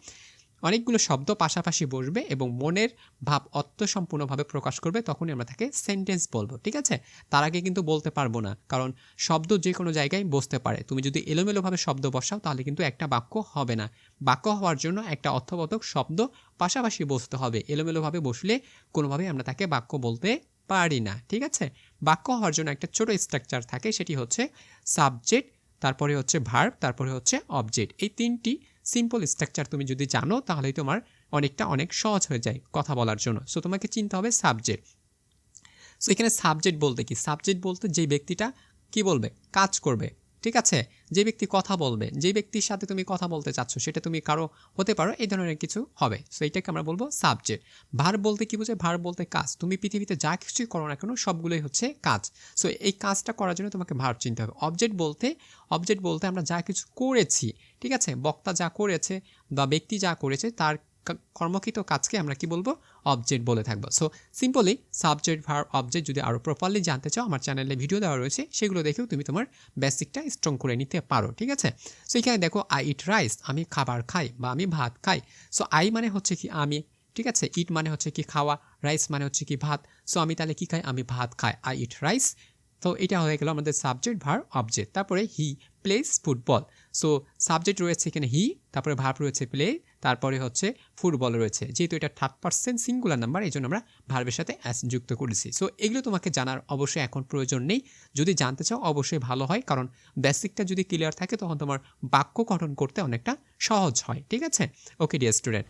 অনেকগুলো শব্দ পাশাপাশি বসবে এবং মনের ভাব অর্থসম্পূর্ণভাবে প্রকাশ করবে, তখনই আমরা তাকে সেন্টেন্স বলবো, ঠিক আছে? তার আগে কিন্তু বলতে পারবো না, কারণ শব্দ যে কোনো জায়গায় বসতে পারে। তুমি যদি এলোমেলোভাবে শব্দ বসাও তাহলে কিন্তু একটা বাক্য হবে না। বাক্য হওয়ার জন্য একটা অর্থবোধক শব্দ পাশাপাশি বসতে হবে, এলোমেলোভাবে বসলে কোনোভাবেই আমরা তাকে বাক্য বলতে পারি না, ঠিক আছে? বাক্য হওয়ার জন্য একটা ছোট স্ট্রাকচার থাকে, সেটি হচ্ছে সাবজেক্ট, তারপরে হচ্ছে ভার্ব, তারপরে হচ্ছে অবজেক্ট। এই তিনটি সিম্পল স্ট্রাকচার তুমি যদি জানো তাহলেই তোমার অনেক সহজ হয়ে যায় কথা বলার জন্য। সো তোমাকে চিনতে হবে সাবজেক্ট। সো এখানে সাবজেক্ট বলতে কি? সাবজেক্ট বলতে যে ব্যক্তিটা কি বলবে, কাজ করবে, ঠিক আছে? যে ব্যক্তি কথা বলবে, যে ব্যক্তির সাথে তুমি কথা বলতে চাচ্ছ সেটা তুমি কারো হতে পারো, এই ধরনের কিছু হবে। সো এইটাকে আমরা বলবো সাবজেক্ট। ভার্ব বলতে কি বোঝায়? ভার্ব বলতে কাজ। তুমি পৃথিবীতে যা কিছুই করো না কেন সবগুলোই হচ্ছে কাজ। সো এই কাজটা করার জন্য তোমাকে ভার্ব চিনতে হবে। অবজেক্ট বলতে আমরা যা কিছু করেছি, ঠিক আছে? বক্তা যা করেছে বা ব্যক্তি যা করেছে তার কর্মকৃত কাজকে আমরা কি বলবো অবজেক্ট বলে থাকবো so simply subject verb object যদি আরও প্রপারলি জানতে চাও আমার চ্যানেলে ভিডিও দেওয়া রয়েছে সেগুলো দেখেও তুমি তোমার বেসিকটা স্ট্রং করে নিতে পারো ঠিক আছে সো এখানে দেখো আই ইট রাইস আমি খাবার খাই বা আমি ভাত খাই সো আই মানে হচ্ছে কি আমি ঠিক আছে ইট মানে হচ্ছে কি খাওয়া রাইস মানে হচ্ছে কি ভাত সো আমি তাহলে কি খাই আমি ভাত খাই আই ইট রাইস তো এটা হয়ে গেল আমাদের সাবজেক্ট ভার্ব অবজেক্ট তারপরে he plays football so subject রয়েছে এখানে হি তারপরে ভার্ব রয়েছে প্লে তারপরে হচ্ছে ফুটবল রয়েছে যেহেতু এটা 3rd সিঙ্গুলার নাম্বার এই জন্য আমরা ভার্বের সাথে অ্যাস যুক্ত করেছি সো এগুলো তোমাকে জানার অবশ্যই এখন প্রয়োজন নেই যদি জানতে চাও অবশ্যই ভালো হয় কারণ বেসিকটা যদি ক্লিয়ার থাকে তখন তোমার বাক্য গঠন করতে অনেকটা সহজ হয় ঠিক আছে ওকে ডিয়ার স্টুডেন্ট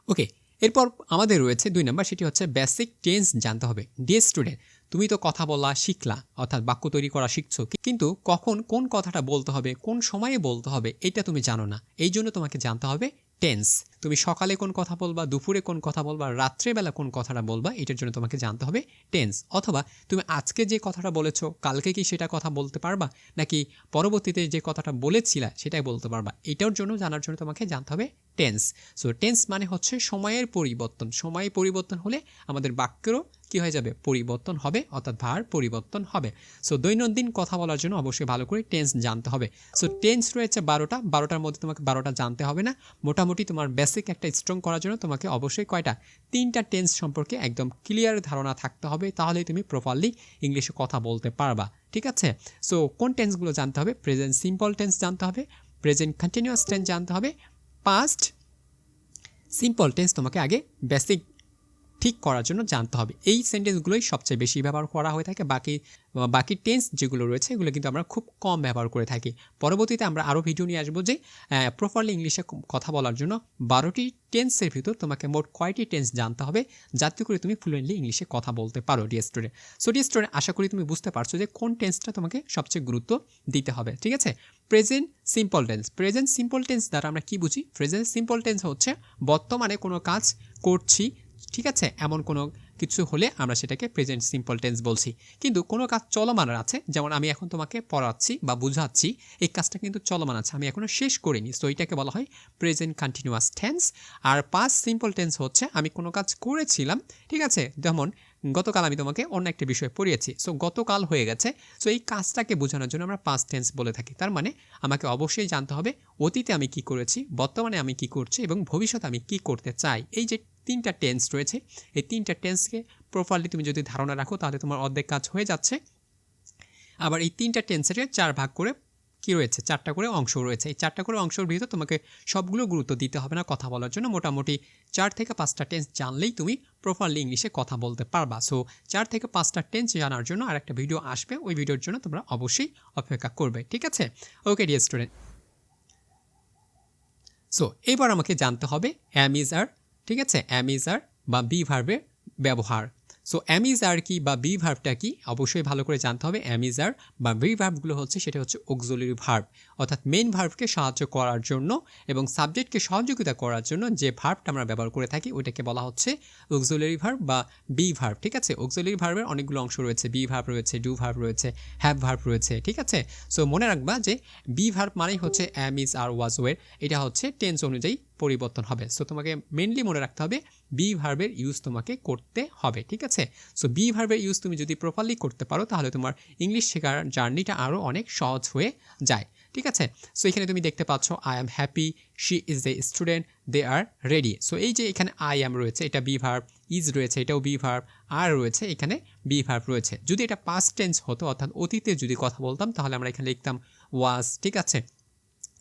ওকে এরপর আমাদের রয়েছে 2 নাম্বার সেটি হচ্ছে বেসিক টেন্স জানতে হবে ডিয়ার স্টুডেন্ট তুমি তো কথা বলা শিখলা অর্থাৎ বাক্য তৈরি করা শিখছো কিন্তু কখন কোন কথাটা বলতে হবে কোন সময়ে বলতে হবে এটা তুমি জানো না এই জন্য তোমাকে জানতে হবে টেন্স তুমি সকালে কোন কথা বলবা দুপুরে কোন কথা বলবা রাত্রেবেলা কোন কথাটা বলবা এটার জন্য তোমাকে জানতে হবে টেন্স অথবা তুমি আজকে যে কথাটা বলেছো কালকে কি সেটা কথা বলতে পারবা নাকি পরবর্তীতে যে কথাটা বলেছিলা সেটাই বলতে পারবা এটার জন্য জানার জন্য তোমাকে জানতে হবে টেন্স সো টেন্স মানে হচ্ছে সময়ের পরিবর্তন সময় পরিবর্তন হলে আমাদের বাক্যেরও কি হয়ে যাবে পরিবর্তন হবে অর্থাৎ ভার পরিবর্তন হবে সো দৈনন্দিন কথা বলার জন্য অবশ্যই ভালো করে টেন্স জানতে হবে সো টেন্স রয়েছে 12টার মধ্যে তোমাকে 12টা জানতে হবে না মোটামুটি তোমার বেসিক একটা স্ট্রং করার জন্য তোমাকে অবশ্যই কয়টা 3টা টেন্স সম্পর্কে একদম ক্লিয়ার ধারণা থাকতে হবে তাহলেই তুমি প্রপারলি ইংলিশে কথা বলতে পারবা ঠিক আছে সো কোন টেন্সগুলো জানতে হবে প্রেজেন্ট সিম্পল টেন্স জানতে হবে প্রেজেন্ট কন্টিনিউয়াস টেন্স জানতে হবে পাস্ট সিম্পল টেন্স তোমাকে আগে বেসিক ঠিক করার জন্য জানতে হবে এই সেন্টেন্সগুলোই সবচেয়ে বেশি ব্যবহার করা হয়ে থাকে বাকি টেন্স যেগুলো রয়েছে এগুলো কিন্তু আমরা খুব কম ব্যবহার করে থাকি পরবর্তীতে আমরা আরও ভিডিও নিয়ে আসবো যে প্রপারলি ইংলিশে কথা বলার জন্য 12টি টেন্সের ভিতর তোমাকে মোট কয়টি টেন্স জানতে হবে যাতে করে তুমি ফ্লুয়েন্টলি ইংলিশে কথা বলতে পারো dear student so dear student আশা করি তুমি বুঝতে পারছো যে কোন টেন্সটা তোমাকে সবচেয়ে গুরুত্ব দিতে হবে ঠিক আছে প্রেজেন্ট সিম্পল টেন্স দ্বারা আমরা কি বুঝি প্রেজেন্ট সিম্পল টেন্স হচ্ছে বর্তমানে কোনো কাজ করছি ঠিক আছে এমন কোনো কিছু হলে আমরা সেটাকে প্রেজেন্ট সিম্পল টেন্স বলছি কিন্তু কোনো কাজ চলমান আছে যেমন আমি এখন তোমাকে পড়াচ্ছি বা বুঝাচ্ছি এই কাজটা কিন্তু চলমান আছে আমি এখনও শেষ করিনি সো এটাকে বলা হয় প্রেজেন্ট কন্টিনিউয়াস টেন্স আর পাস্ট সিম্পল টেন্স হচ্ছে আমি কোনো কাজ করেছিলাম ঠিক আছে যেমন গতকাল আমি তোমাকে অন্য একটা বিষয় পড়িয়েছি সো গতকাল হয়ে গেছে সো এই কাজটাকে বোঝানোর জন্য আমরা পাস্ট টেন্স বলে থাকি তার মানে আমাকে অবশ্যই জানতে হবে অতীতে আমি কি করেছি বর্তমানে আমি কি করছি এবং ভবিষ্যতে আমি কি করতে চাই এই যে 3টা টেন্স রয়েছে এই 3টা টেন্সকে প্রপারলি তুমি যদি ধারণা রাখো তাহলে তোমার অর্ধেক কাজ হয়ে যাচ্ছে আবার এই 3টা টেন্সের 4 ভাগ করে কি রয়েছে 4টা করে অংশ রয়েছে এই 4টা করে অংশের ভিতর তোমাকে সবগুলো গুরুত্ব দিতে হবে না কথা বলার জন্য মোটামুটি 4 থেকে 5টা টেন্স জানলেই তুমি প্রপারলি ইংলিশে কথা বলতে পারবা সো 4 থেকে 5টা টেন্স জানার জন্য আরেকটা ভিডিও আসবে ওই ভিডিওর জন্য তোমরা অবশ্যই অপেক্ষা করবে ঠিক আছে ওকে ডিয়ার স্টুডেন্ট সো এবার আমাকে জানতে হবে অ্যাম ইজ আর ঠিক আছে অ্যাম ইজ আর বা বি ভার্বের ব্যবহার সো অ্যাম ইজ আর কি বা বি ভার্বটা কি অবশ্যই ভালো করে জানতে হবে অ্যাম ইজ আর বা বি ভার্বগুলো হচ্ছে সেটা হচ্ছে অক্সিলারি ভার্ব অর্থাৎ মেইন ভার্বকে সাহায্য করার জন্য এবং সাবজেক্টকে সহযোগিতা করার জন্য যে ভার্বটা আমরা ব্যবহার করে থাকি ওইটাকে বলা হচ্ছে অক্সিলারি ভার্ব বা বি ভার্ব ঠিক আছে অক্সিলারি ভার্বের অনেকগুলো অংশ রয়েছে বি ভার্ব রয়েছে ডু ভার্ব রয়েছে হ্যাভ ভার্ব রয়েছে ঠিক আছে সো মনে রাখবা যে বি ভার্ব মানেই হচ্ছে অ্যাম ইজ আর ওয়াজ ওয়ের এটা হচ্ছে টেন্স অনুযায়ী পরিবর্তন হবে সো তোমাকে মেনলি মনে রাখতে হবে বি ভার্বের ইউজ তোমাকে করতে হবে ঠিক আছে সো বি ভার্বের ইউজ তুমি যদি প্রপারলি করতে পারো তাহলে তোমার ইংলিশ শেখার জার্নিটা আরও অনেক সহজ হয়ে যায় ঠিক আছে সো এখানে তুমি দেখতে পাচ্ছ I am happy she is the student they are ready so এই যে এখানে আই অ্যাম রয়েছে এটা বি ভার্ব ইজ রয়েছে এটাও বি ভার্ব আর রয়েছে এখানে বি ভার্ব রয়েছে যদি এটা পাস্ট টেন্স হতো অর্থাৎ অতীতে যদি কথা বলতাম তাহলে আমরা এখানে লিখতাম ওয়াজ ঠিক আছে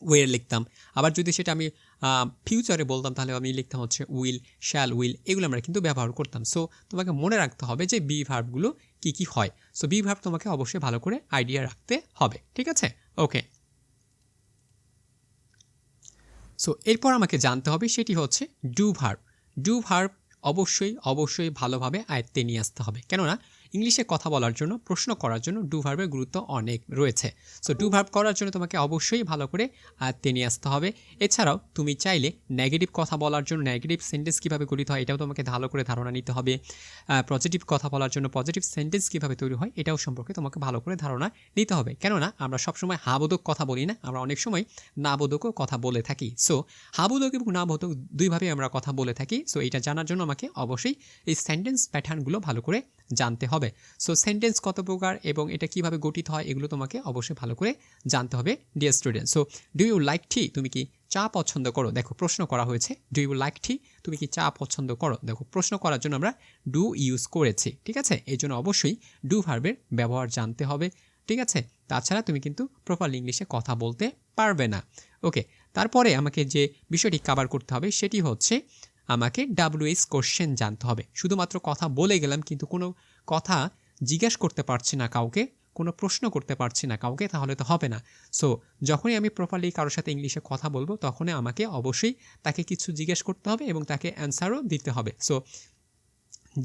ওয়ের লিখতাম আবার যদি সেটা আমি ফিউচারে বলতাম তাহলে আমি লিখতাম হচ্ছে উইল শ্যাল উইল এগুলো আমরা কিন্তু ব্যবহার করতাম সো তোমাকে মনে রাখতে হবে যে বি ভার্বগুলো কী কী হয় সো বি ভার্ব তোমাকে অবশ্যই ভালো করে আইডিয়া রাখতে হবে ঠিক আছে ওকে সো এরপর আমাকে জানতে হবে সেটি হচ্ছে ডু ভার্ব অবশ্যই ভালোভাবে আয়ত্তে নিয়ে আসতে হবে কেননা ইংলিশে কথা বলার জন্য প্রশ্ন করার জন্য ডু ভার্বের গুরুত্ব অনেক রয়েছে। সো ডু ভার্ব করার জন্য তোমাকে অবশ্যই ভালো করে আয়ত্তে নিয়ে আসতে হবে। এছাড়াও তুমি চাইলে নেগেটিভ কথা বলার জন্য নেগেটিভ সেন্টেন্স কীভাবে গঠিত হয় এটাও তোমাকে ভালো করে ধারণা নিতে হবে। পজিটিভ কথা বলার জন্য পজিটিভ সেন্টেন্স কীভাবে তৈরি হয় এটাও সম্পর্কে তোমাকে ভালো করে ধারণা নিতে হবে। কেননা আমরা সবসময় হাবোধক কথা বলি না, আমরা অনেক সময় নাবোধকও কথা বলে থাকি। সো হাবোধক এবং নাবোধক দুইভাবেই আমরা কথা বলে থাকি। সো এটা জানার জন্য আমাকে অবশ্যই এই সেন্টেন্স প্যাটার্নগুলো ভালো করে জানতে হবে। সো সেন্টেন্স কত প্রকার এবং এটা কিভাবে গঠিত হয় এগুলো তোমাকে অবশ্যই ভালো করে জানতে হবে dear student. So do you like tea, তুমি কি চা পছন্দ করো? দেখো প্রশ্ন করা হয়েছে ডু ইউ লাইক টি, তুমি কি চা পছন্দ করো? দেখো প্রশ্ন করার জন্য আমরা ডু ইউজ করেছি, ঠিক আছে? এই জন্য অবশ্যই ডু ভার্বের ব্যবহার জানতে হবে, ঠিক আছে? তাছাড়া তুমি কিন্তু প্রপারলি ইংলিশে কথা বলতে পারবে না। ওকে, তারপরে আমাকে যে বিষয়টি কভার করতে হবে সেটি হচ্ছে আমাকে WH কোশ্চেন জানতে হবে। শুধুমাত্র কথা বলে গেলাম কিন্তু কোনো কথা জিজ্ঞেস করতে পারছি না কাউকে, কোনো প্রশ্ন করতে পারছি না কাউকে, তাহলে তো হবে না। সো যখনই আমি প্রপারলি কারোর সাথে ইংলিশে কথা বলবো তখনই আমাকে অবশ্যই তাকে কিছু জিজ্ঞেস করতে হবে এবং তাকে অ্যান্সারও দিতে হবে। সো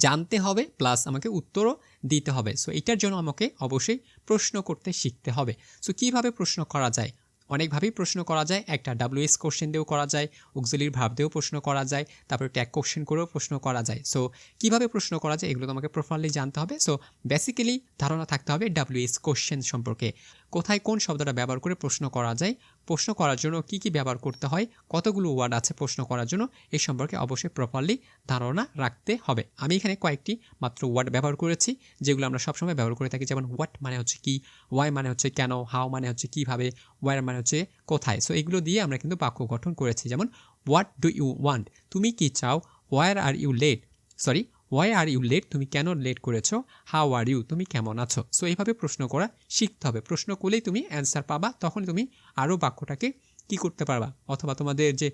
জানতে হবে প্লাস আমাকে উত্তরও দিতে হবে। সো এটার জন্য আমাকে অবশ্যই প্রশ্ন করতে শিখতে হবে। সো কীভাবে প্রশ্ন করা যায়? অনেকভাবেই প্রশ্ন করা যায়। একটা WH কোশ্চেন দিয়েও করা যায়, অক্সিলিয়ারি ভার্ব দিয়েও প্রশ্ন করা যায়, তারপরে ট্যাগ কোশ্চেন করেও প্রশ্ন করা যায়। সো কীভাবে প্রশ্ন করা যায় এগুলো তোমাকে প্রপারলি জানতে হবে। সো বেসিক্যালি ধারণা থাকতে হবে WH কোশ্চেন সম্পর্কে, কোথায় কোন শব্দটা ব্যবহার করে প্রশ্ন করা যায়, প্রশ্ন করার জন্য কী কী ব্যবহার করতে হয়, কতগুলো ওয়ার্ড আছে প্রশ্ন করার জন্য, এই সম্পর্কে অবশ্যই প্রপারলি ধারণা রাখতে হবে। আমি এখানে কয়েকটি মাত্র ওয়ার্ড ব্যবহার করেছি যেগুলো আমরা সবসময় ব্যবহার করে থাকি, যেমন হোয়াট মানে হচ্ছে কি, ওয়াই মানে হচ্ছে কেন, হাউ মানে হচ্ছে কীভাবে, ওয়ার মানে হচ্ছে কোথায়। সো এগুলো দিয়ে আমরা কিন্তু বাক্য গঠন করেছি। যেমন হোয়াট ডু ইউ ওয়ান্ট, তুমি কি চাও, where are you late, sorry why are you late, তুমি কেন লেট করেছো, হাউ আর ইউ, তুমি কেমন আছো। সো এইভাবে প্রশ্ন করা শিখতে হবে। প্রশ্ন করলেই তুমি অ্যান্সার পাবা, তখন তুমি আরও বাক্যটাকে কী করতে পারবা, অথবা তোমাদের যে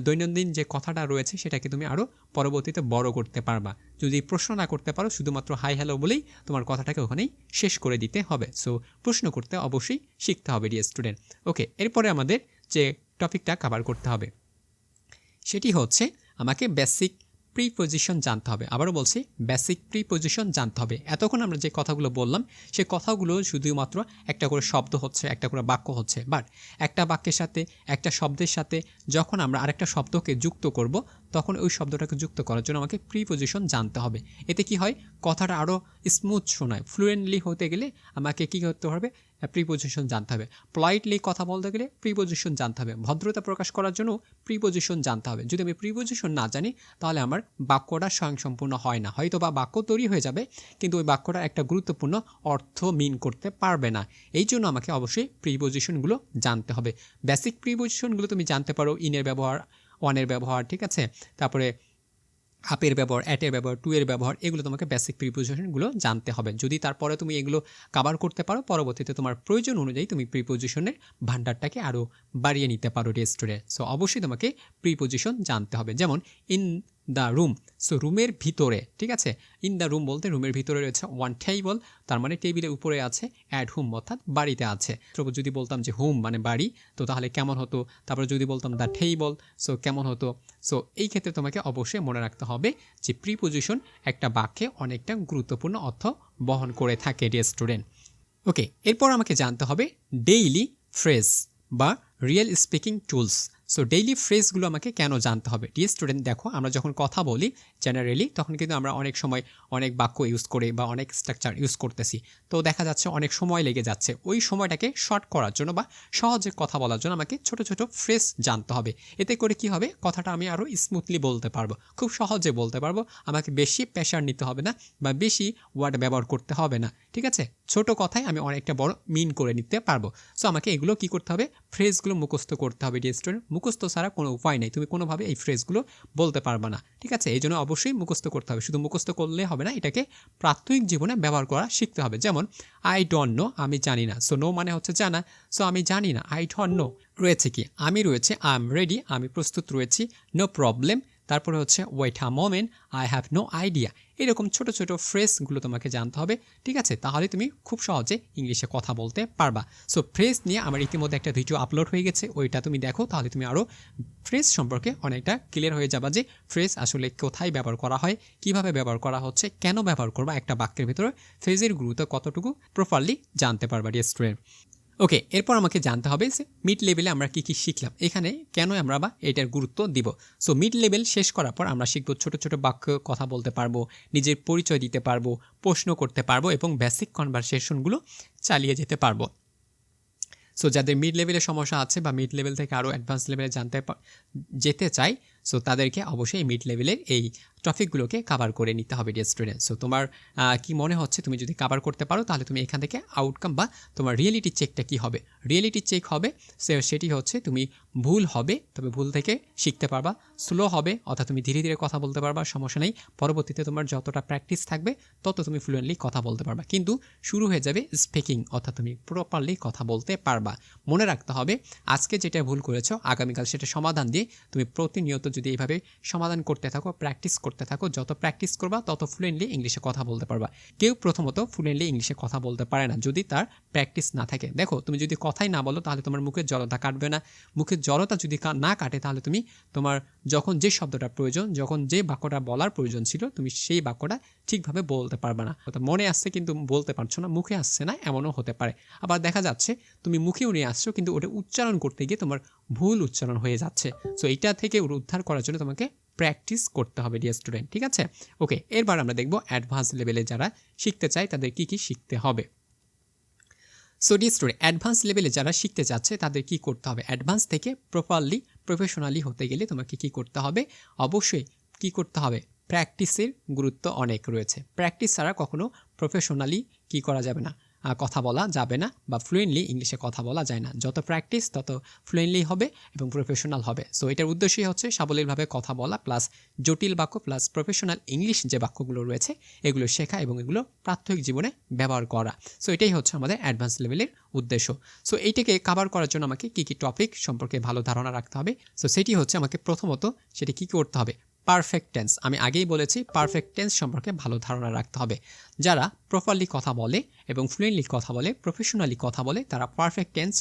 দৈনন্দিন যে কথাটা রয়েছে সেটাকে তুমি আরও পরবর্তীতে বড় করতে পারবা। যদি প্রশ্ন না করতে পারো, শুধুমাত্র হাই হ্যালো বলেই তোমার কথাটাকে ওখানেই শেষ করে দিতে হবে। সো প্রশ্ন করতে অবশ্যই শিখতে হবে ডিয়ার স্টুডেন্ট। ওকে, এরপরে আমাদের যে টপিকটা কভার করতে হবে সেটি হচ্ছে আমাকে বেসিক প্রিপজিশন জানতে হবে। আবারও বলছি, বেসিক প্রিপজিশন জানতে হবে। এতক্ষণ আমরা যে কথাগুলো বললাম সেই কথাগুলো শুধুমাত্র একটা করে শব্দ হচ্ছে, একটা করে বাক্য হচ্ছে, বাট একটা বাক্যের সাথে একটা শব্দের সাথে যখন আমরা আরেকটা শব্দকে যুক্ত করব তখন ওই শব্দটাকে যুক্ত করার জন্য আমাকে প্রিপজিশন জানতে হবে। এতে কি হয়, কথাটা আরও স্মুথ শোনায়। ফ্লুয়েন্টলি হতে গেলে আমাকে কী করতে হবে, প্রিপজিশন জানতে হবে। পলাইটলি কথা বলতে গেলে প্রিপজিশন জানতে হবে। ভদ্রতা প্রকাশ করার জন্য প্রিপজিশন জানতে হবে। যদি আমি প্রিপজিশন না জানি তাহলে আমার বাক্যটা স্বয়ংসম্পূর্ণ হয় না। হয়তো বা বাক্য তৈরি হয়ে যাবে কিন্তু ওই বাক্যটার একটা গুরুত্বপূর্ণ অর্থ মিন করতে পারবে না। এই জন্য আমাকে অবশ্যই প্রিপজিশনগুলো জানতে হবে। বেসিক প্রিপজিশনগুলো তুমি জানতে পারো, ইনের ব্যবহার, অনের ব্যবহার, ঠিক আছে, তারপরে আপের ব্যবহার, অ্যাটের ব্যবহার, টু এর ব্যবহার, এগুলো তোমাকে বেসিক প্রিপজিশনগুলো জানতে হবে। যদি তারপরে তুমি এগুলো কভার করতে পারো, পরবর্তীতে তোমার প্রয়োজন অনুযায়ী তুমি প্রিপজিশনের ভান্ডারটাকে আরও বাড়িয়ে নিতে পারো ডিয়ার স্টুডেন্ট। সো অবশ্যই তোমাকে প্রিপজিশন জানতে হবে। যেমন ইন দ্য রুম, সো রুমের ভিতরে, ঠিক আছে, ইন দ্য রুম বলতে রুমের ভিতরে রয়েছে ওয়ান টেবিল, তার মানে টেবিলের উপরে আছে, অ্যাট হোম অর্থাৎ বাড়িতে আছে। তো যদি বলতাম যে হোম মানে বাড়ি, তো তাহলে কেমন হতো? তারপরে যদি বলতাম দ্য টেবিল, সো কেমন হতো? সো এই ক্ষেত্রে তোমাকে অবশ্যই মনে রাখতে হবে যে প্রিপজিশন একটা বাক্যে অনেকটা গুরুত্বপূর্ণ অর্থ বহন করে থাকে ডিয়ার স্টুডেন্ট। ওকে, এরপর আমাকে জানতে হবে ডেইলি ফ্রেজ বা real speaking tools. So daily ফ্রেজগুলো আমাকে কেন জানতে হবে ডিয়ার স্টুডেন্ট? দেখো, আমরা যখন কথা বলি জেনারেলি তখন কিন্তু আমরা অনেক সময় অনেক বাক্য ইউজ করে বা অনেক স্ট্রাকচার ইউজ করতেছি, তো দেখা যাচ্ছে অনেক সময় লেগে যাচ্ছে। ওই সময়টাকে শর্ট করার জন্য বা সহজে কথা বলার জন্য আমাকে ছোট ছোট ফ্রেজ জানতে হবে। এতে করে কি হবে, কথাটা আমি আরও স্মুথলি বলতে পারবো, খুব সহজে বলতে পারবো। আমাকে বেশি প্রেশার নিতে হবে না বা বেশি ওয়ার্ড ব্যবহার করতে হবে না, ঠিক আছে? ছোট কথায় আমি অনেকটা বড় মিন করে নিতে পারবো। সো আমাকে এগুলো কি করতে হবে, ফ্রেজগুলো মুখস্থ করতে হবে ডিয়ার স্টুডেন্ট। মুখস্থ ছাড়া কোনো উপায় নেই, তুমি কোনোভাবে এই ফ্রেজগুলো বলতে পারবে না, ঠিক আছে? এই জন্য অবশ্যই মুখস্থ করতে হবে। শুধু মুখস্থ করলে হবে না, এটাকে প্রাত্যহিক জীবনে ব্যবহার করা শিখতে হবে। যেমন আই ডোন্ট নো, আমি জানি না। সো নো মানে হচ্ছে জানা, সো আমি জানি না। আই ডোন্ট নো রয়েছে কি, আমি রয়েছে আই এম রেডি, আমি প্রস্তুত রয়েছি। নো প্রবলেম, তারপরে হচ্ছে wait a moment, I have no idea. এরকম ছোট ছোট ফ্রেজগুলো তোমাকে জানতে হবে, ঠিক আছে? তাহলে তুমি খুব সহজে ইংলিশে কথা বলতে পারবা। সো ফ্রেজ নিয়ে আমার ইতিমধ্যে একটা ভিডিও আপলোড হয়ে গেছে, ওইটা তুমি দেখো, তাহলে তুমি আরও ফ্রেজ সম্পর্কে অনেকটা ক্লিয়ার হয়ে যাবা যে ফ্রেজ আসলে কোথায় ব্যবহার করা হয়, কিভাবে ব্যবহার করা হচ্ছে, কেন ব্যবহার করবা, একটা বাক্যের ভিতরে ফ্রেজের গুরুত্ব কতটুকু প্রপারলি জানতে পারবা ডিয়ার স্টুডেন্ট। ওকে, এরপর আমাকে জানতে হবে যে মিড লেভেলে আমরা কী কী শিখলাম, এখানে কেন আমরা বা এটার গুরুত্ব দিব। সো মিড লেভেল শেষ করার পর আমরা শিখব ছোট ছোট বাক্য কথা বলতে পারবো, নিজের পরিচয় দিতে পারবো, প্রশ্ন করতে পারবো এবং বেসিক কনভারসেশনগুলো চালিয়ে যেতে পারবো। সো যাদের মিড লেভেলের সমস্যা আছে বা মিড লেভেল থেকে আরও অ্যাডভান্স লেভেলে যেতে চাই, সো তাদেরকে অবশ্যই মিড লেভেলের এই টপিকগুলোকে কাভার করে নিতে হবে ডিয়ার স্টুডেন্ট। সো তোমার কি মনে হচ্ছে তুমি যদি কাভার করতে পারো তাহলে তুমি এখান থেকে আউটকাম বা তোমার রিয়েলিটি চেকটা কি হবে, রিয়েলিটি চেক হবে সেটি হচ্ছে তুমি ভুল হবে তবে ভুল থেকে শিখতে পারবা, স্লো হবে অর্থাৎ তুমি ধীরে ধীরে কথা বলতে পারবা, সমস্যা নেই, পরবর্তীতে তোমার যতটা প্র্যাকটিস থাকবে তত তুমি ফ্লুয়েন্টলি কথা বলতে পারবা, কিন্তু শুরু হয়ে যাবে স্পিকিং অর্থাৎ তুমি প্রপারলি কথা বলতে পারবা। মনে রাখতে হবে আজকে যেটা ভুল করেছো আগামীকাল সেটা সমাধান দিয়ে তুমি প্রতিনিয়ত যদি এইভাবে সমাধান করতে থাকো, প্র্যাকটিস করতে থাকো, যত প্র্যাকটিস করবা তত ফ্লুয়েন্টলি ইংলিশে কথা বলতে পারবা। কেউ প্রথমত ফ্লুয়েন্টলি ইংলিশে কথা বলতে পারে না যদি তার প্র্যাকটিস না থাকে। দেখো তুমি যদি কথাই না বলো তাহলে তোমার মুখের জড়তা কাটবে না, মুখের জড়তা যদি না কাটে তাহলে তুমি তোমার যখন যে শব্দটা প্রয়োজন, যখন যে বাক্যটা বলার প্রয়োজন ছিল তুমি সেই বাক্যটা ঠিকভাবে বলতে পারবে না। অর্থাৎ মনে আসছে কিন্তু বলতে পারছো না, মুখে আসছে না, এমনও হতে পারে। আবার দেখা যাচ্ছে তুমি মুখেও নিয়ে আসছো কিন্তু ওটা উচ্চারণ করতে গিয়ে তোমার ভুল উচ্চারণ হয়ে যাচ্ছে। সো এইটা থেকে উদ্ধার করার জন্য তোমাকে প্র্যাকটিস করতে হবে ডিয়ার স্টুডেন্ট, ঠিক আছে? ওকে, এরপর আমরা দেখব অ্যাডভান্স লেভেলে যারা শিখতে চায় তাদের কি কি শিখতে হবে। সো ডিয়ার স্টুডেন্ট, অ্যাডভান্স লেভেলে যারা শিখতে চাচ্ছে তাদের কি করতে হবে? অ্যাডভান্স থেকে প্রপারলি প্রফেশনালি হতে গেলে তোমাকে কি করতে হবে? অবশ্যই কি করতে হবে? প্র্যাকটিসের গুরুত্ব অনেক রয়েছে। প্র্যাকটিস ছাড়া কখনো প্রফেশনালি কি করা যাবে না, কথা বলা যাবে না বা ফ্লুয়েন্টলি ইংলিশে কথা বলা যায় না। যত প্র্যাকটিস তত ফ্লুয়েন্টলি হবে এবং প্রফেশনাল হবে। সো এটার উদ্দেশ্যই হচ্ছে সাবলীলভাবে কথা বলা প্লাস জটিল বাক্য প্লাস প্রফেশনাল ইংলিশ যে বাক্যগুলো রয়েছে এগুলো শেখা এবং এগুলো প্রাত্যহিক জীবনে ব্যবহার করা। সো এটাই হচ্ছে আমাদের অ্যাডভান্স লেভেলের উদ্দেশ্য। সো এইটাকে কাভার করার জন্য আমাকে কী কী টপিক সম্পর্কে ভালো ধারণা রাখতে হবে? সো সেটি হচ্ছে আমাকে প্রথমত সেটি কী করতে হবে? Perfect tense. আমি আগেই বলেছি পারফেক্ট টেন্স সম্পর্কে ভালো ধারণা রাখতে হবে। যারা প্রপারলি কথা বলে এবং ফ্লুয়েন্টলি কথা বলে, প্রফেশনালি কথা বলে, তারা পারফেক্ট টেন্স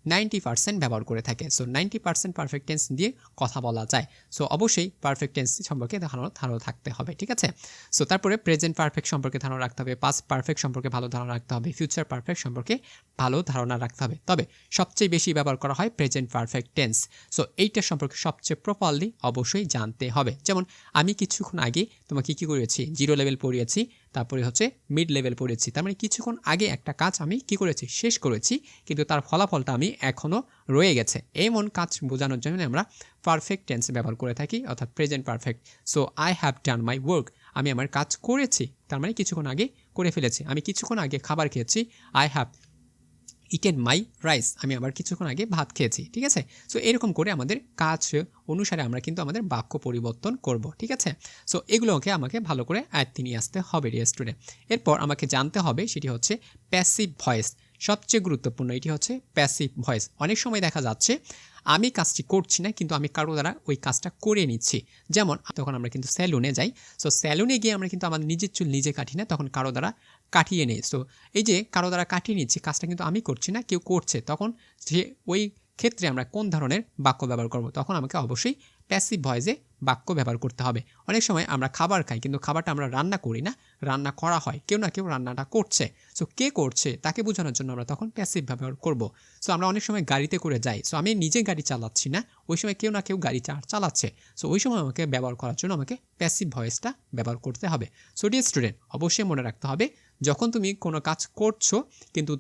90% ব্যবহার করে থাকে। সো 90% পারফেক্ট টেন্স দিয়ে কথা বলা যায়। সো অবশ্যই পারফেক্ট টেন্স সম্পর্কে ধারণা থাকতে হবে, ঠিক আছে? সো তারপরে প্রেজেন্ট পারফেক্ট সম্পর্কে ধারণা রাখতে হবে, পাস্ট পারফেক্ট সম্পর্কে ভালো ধারণা রাখতে হবে, ফিউচার পারফেক্ট সম্পর্কে ভালো ধারণা রাখতে হবে। তবে সবচেয়ে বেশি ব্যবহার করা হয় প্রেজেন্ট পারফেক্ট টেন্স। সো এইটা সম্পর্কে সবচেয়ে প্রপারলি অবশ্যই জানতে হবে। যেমন আমি কিছুক্ষণ আগে তোমাকে কী করেছি? জিরো লেভেল পড়িয়েছি, তারপরে হচ্ছে মিড লেভেল পড়েছি। তার মানে কিছুক্ষণ আগে একটা কাজ আমি কি করেছি? শেষ করেছি, কিন্তু তার ফলাফলটা আমি এখনও রয়ে গেছে। এমন কাজ বোঝানোর জন্য আমরা পারফেক্ট টেন্স ব্যবহার করে থাকি, অর্থাৎ present perfect. So I have done my work, আমি আমার কাজ করেছি, তার মানে কিছুক্ষণ আগে করে ফেলেছি। আমি কিছুক্ষণ আগে খাবার খেয়েছি, I have eaten my rice, আমি আবার কিছুক্ষণ আগে ভাত খেয়েছি, ঠিক আছে? সো এরকম করে আমাদের কাজ অনুসারে আমরা কিন্তু আমাদের বাক্য পরিবর্তন করব, ঠিক আছে? সো এগুলোকে আমাকে ভালো করে আয়ত্তে নিয়ে আসতে হবে ডিয়ার স্টুডেন্ট। এরপর আমাকে জানতে হবে সেটি হচ্ছে প্যাসিভ ভয়েস। সবচেয়ে গুরুত্বপূর্ণ এটি হচ্ছে প্যাসিভ ভয়েস। অনেক সময় দেখা যাচ্ছে আমি কাজটি করছি না কিন্তু আমি কারো দ্বারা ওই কাজটা করে নিচ্ছি। যেমন তখন আমরা কিন্তু স্যালুনে যাই, সো স্যালুনে গিয়ে আমরা কিন্তু আমাদের নিজের চুল নিজে কাটি না, তখন কারো দ্বারা কাটিয়ে নেই। সো এই যে কারো দ্বারা কাটিয়ে নিচ্ছি, কাজটা কিন্তু আমি করছি না, কেউ করছে, তখন যে ওই ক্ষেত্রে আমরা কোন ধরনের বাক্য ব্যবহার করব? তখন আমাকে অবশ্যই প্যাসিভ ভয়েসে বাক্য ব্যবহার করতে হবে। অনেক সময় আমরা খাবার খাই কিন্তু খাবারটা আমরা রান্না করি না, রান্না করা হয়, কেউ না কেউ রান্নাটা করছে। সো কে করছে তাকে বোঝানোর জন্য আমরা তখন প্যাসিভ ব্যবহার করব। সো আমরা অনেক সময় গাড়িতে করে যাই, সো আমি নিজে গাড়ি চালাচ্ছি না, ওই সময় কেউ না কেউ গাড়ি চালাচ্ছে। সো ওই সময় আমাকে ব্যবহার করার জন্য আমাকে প্যাসিভ ভয়েসটা ব্যবহার করতে হবে। সো ডিয়ার স্টুডেন্ট, অবশ্যই মনে রাখতে হবে যখন তুমি কোনো কাজ করছো কিন্তু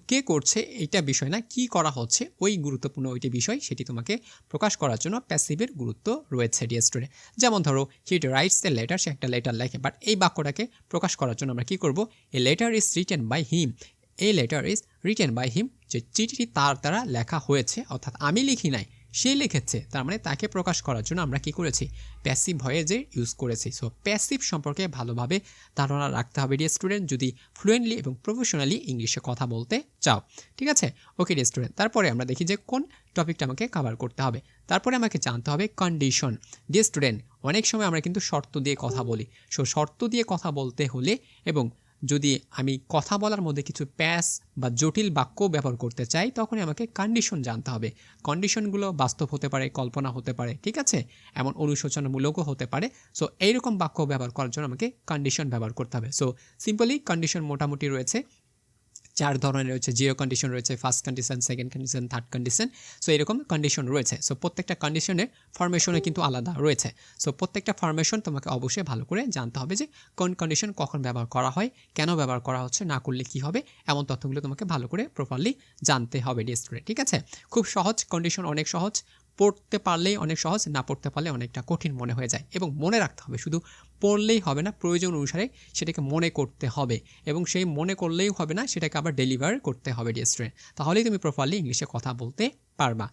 কে করছে এইটা বিষয় না, কি করা হচ্ছে ওই গুরুত্বপূর্ণ ওইটি বিষয়, সেটি তোমাকে প্রকাশ করার জন্য প্যাসিভের গুরুত্ব রয়েছে ডিয়ার স্টুডেন্ট। যেমন ধরো হি রাইটস এ লেটার, সে একটা লেটার লেখে, বাট এই বাক্যটাকে প্রকাশ করার জন্য আমরা কী করব? A letter is written by him, a letter is written by him, যে চিঠিটি তার দ্বারা লেখা হয়েছে, অর্থাৎ আমি লিখি নাই, সে লিখেছে, তার মানে তাকে প্রকাশ করার জন্য আমরা কি করেছি, প্যাসিভ ভয়েসের ইউজ করেছি। সো প্যাসিভ সম্পর্কে ভালোভাবে ধারণা রাখতে হবে ডিয়ার স্টুডেন্ট, যদি ফ্লুয়েন্টলি এবং প্রফেশনালি ইংলিশে কথা বলতে চাও। ঠিক আছে, ওকে ডিয়ার স্টুডেন্ট। তারপরে আমরা দেখি যে কোন টপিকটা আমাকে কভার করতে হবে। তারপরে আমাকে জানতে হবে কন্ডিশন। ডিয়ার স্টুডেন্ট, অনেক সময় আমরা কিন্তু শর্ত দিয়ে কথা বলি। সো শর্ত দিয়ে কথা বলতে হলে এবং যদি আমি কথা বলার মধ্যে কিছু প্যাস বা জটিল বাক্য ব্যবহার করতে চাই, তখনই আমাকে কন্ডিশন জানতে হবে। কন্ডিশনগুলো বাস্তব হতে পারে, কল্পনা হতে পারে, ঠিক আছে, এমন অনুশোচনামূলকও হতে পারে। সো এইরকম বাক্য ব্যবহার করার জন্য আমাকে কন্ডিশন ব্যবহার করতে হবে। সো সিম্পলি কন্ডিশন মোটামুটি রয়েছে 4 ধরনের রয়েছে। জিরো কন্ডিশন রয়েছে, first condition, second condition, third condition. So এরকম কন্ডিশন রয়েছে। সো প্রত্যেকটা কন্ডিশনের ফরমেশনে কিন্তু আলাদা রয়েছে। সো প্রত্যেকটা ফরমেশন তোমাকে অবশ্যই ভালো করে জানতে হবে যে কোন কন্ডিশন কখন ব্যবহার করা হয়, কেন ব্যবহার করা হচ্ছে, না করলে কি হবে, এমন তথ্যগুলো তোমাকে ভালো করে প্রপারলি জানতে হবে ডিয়ার স্টুডেন্ট। ঠিক আছে, খুব সহজ, কন্ডিশন অনেক সহজ, পড়তে পারলেই অনেক সহজ, না পড়তে পারলে অনেকটা কঠিন মনে হয়ে যায়। এবং মনে রাখতে হবে, শুধু পড়লেই হবে না, প্রয়োজন অনুসারে সেটাকে মনে করতে হবে, এবং সেই মনে করলেই হবে না, সেটাকে আবার ডেলিভার করতে হবে ডিয়ার স্টুডেন্ট। তাহলেই তুমি প্রপারলি ইংলিশে কথা বলতে পারবা।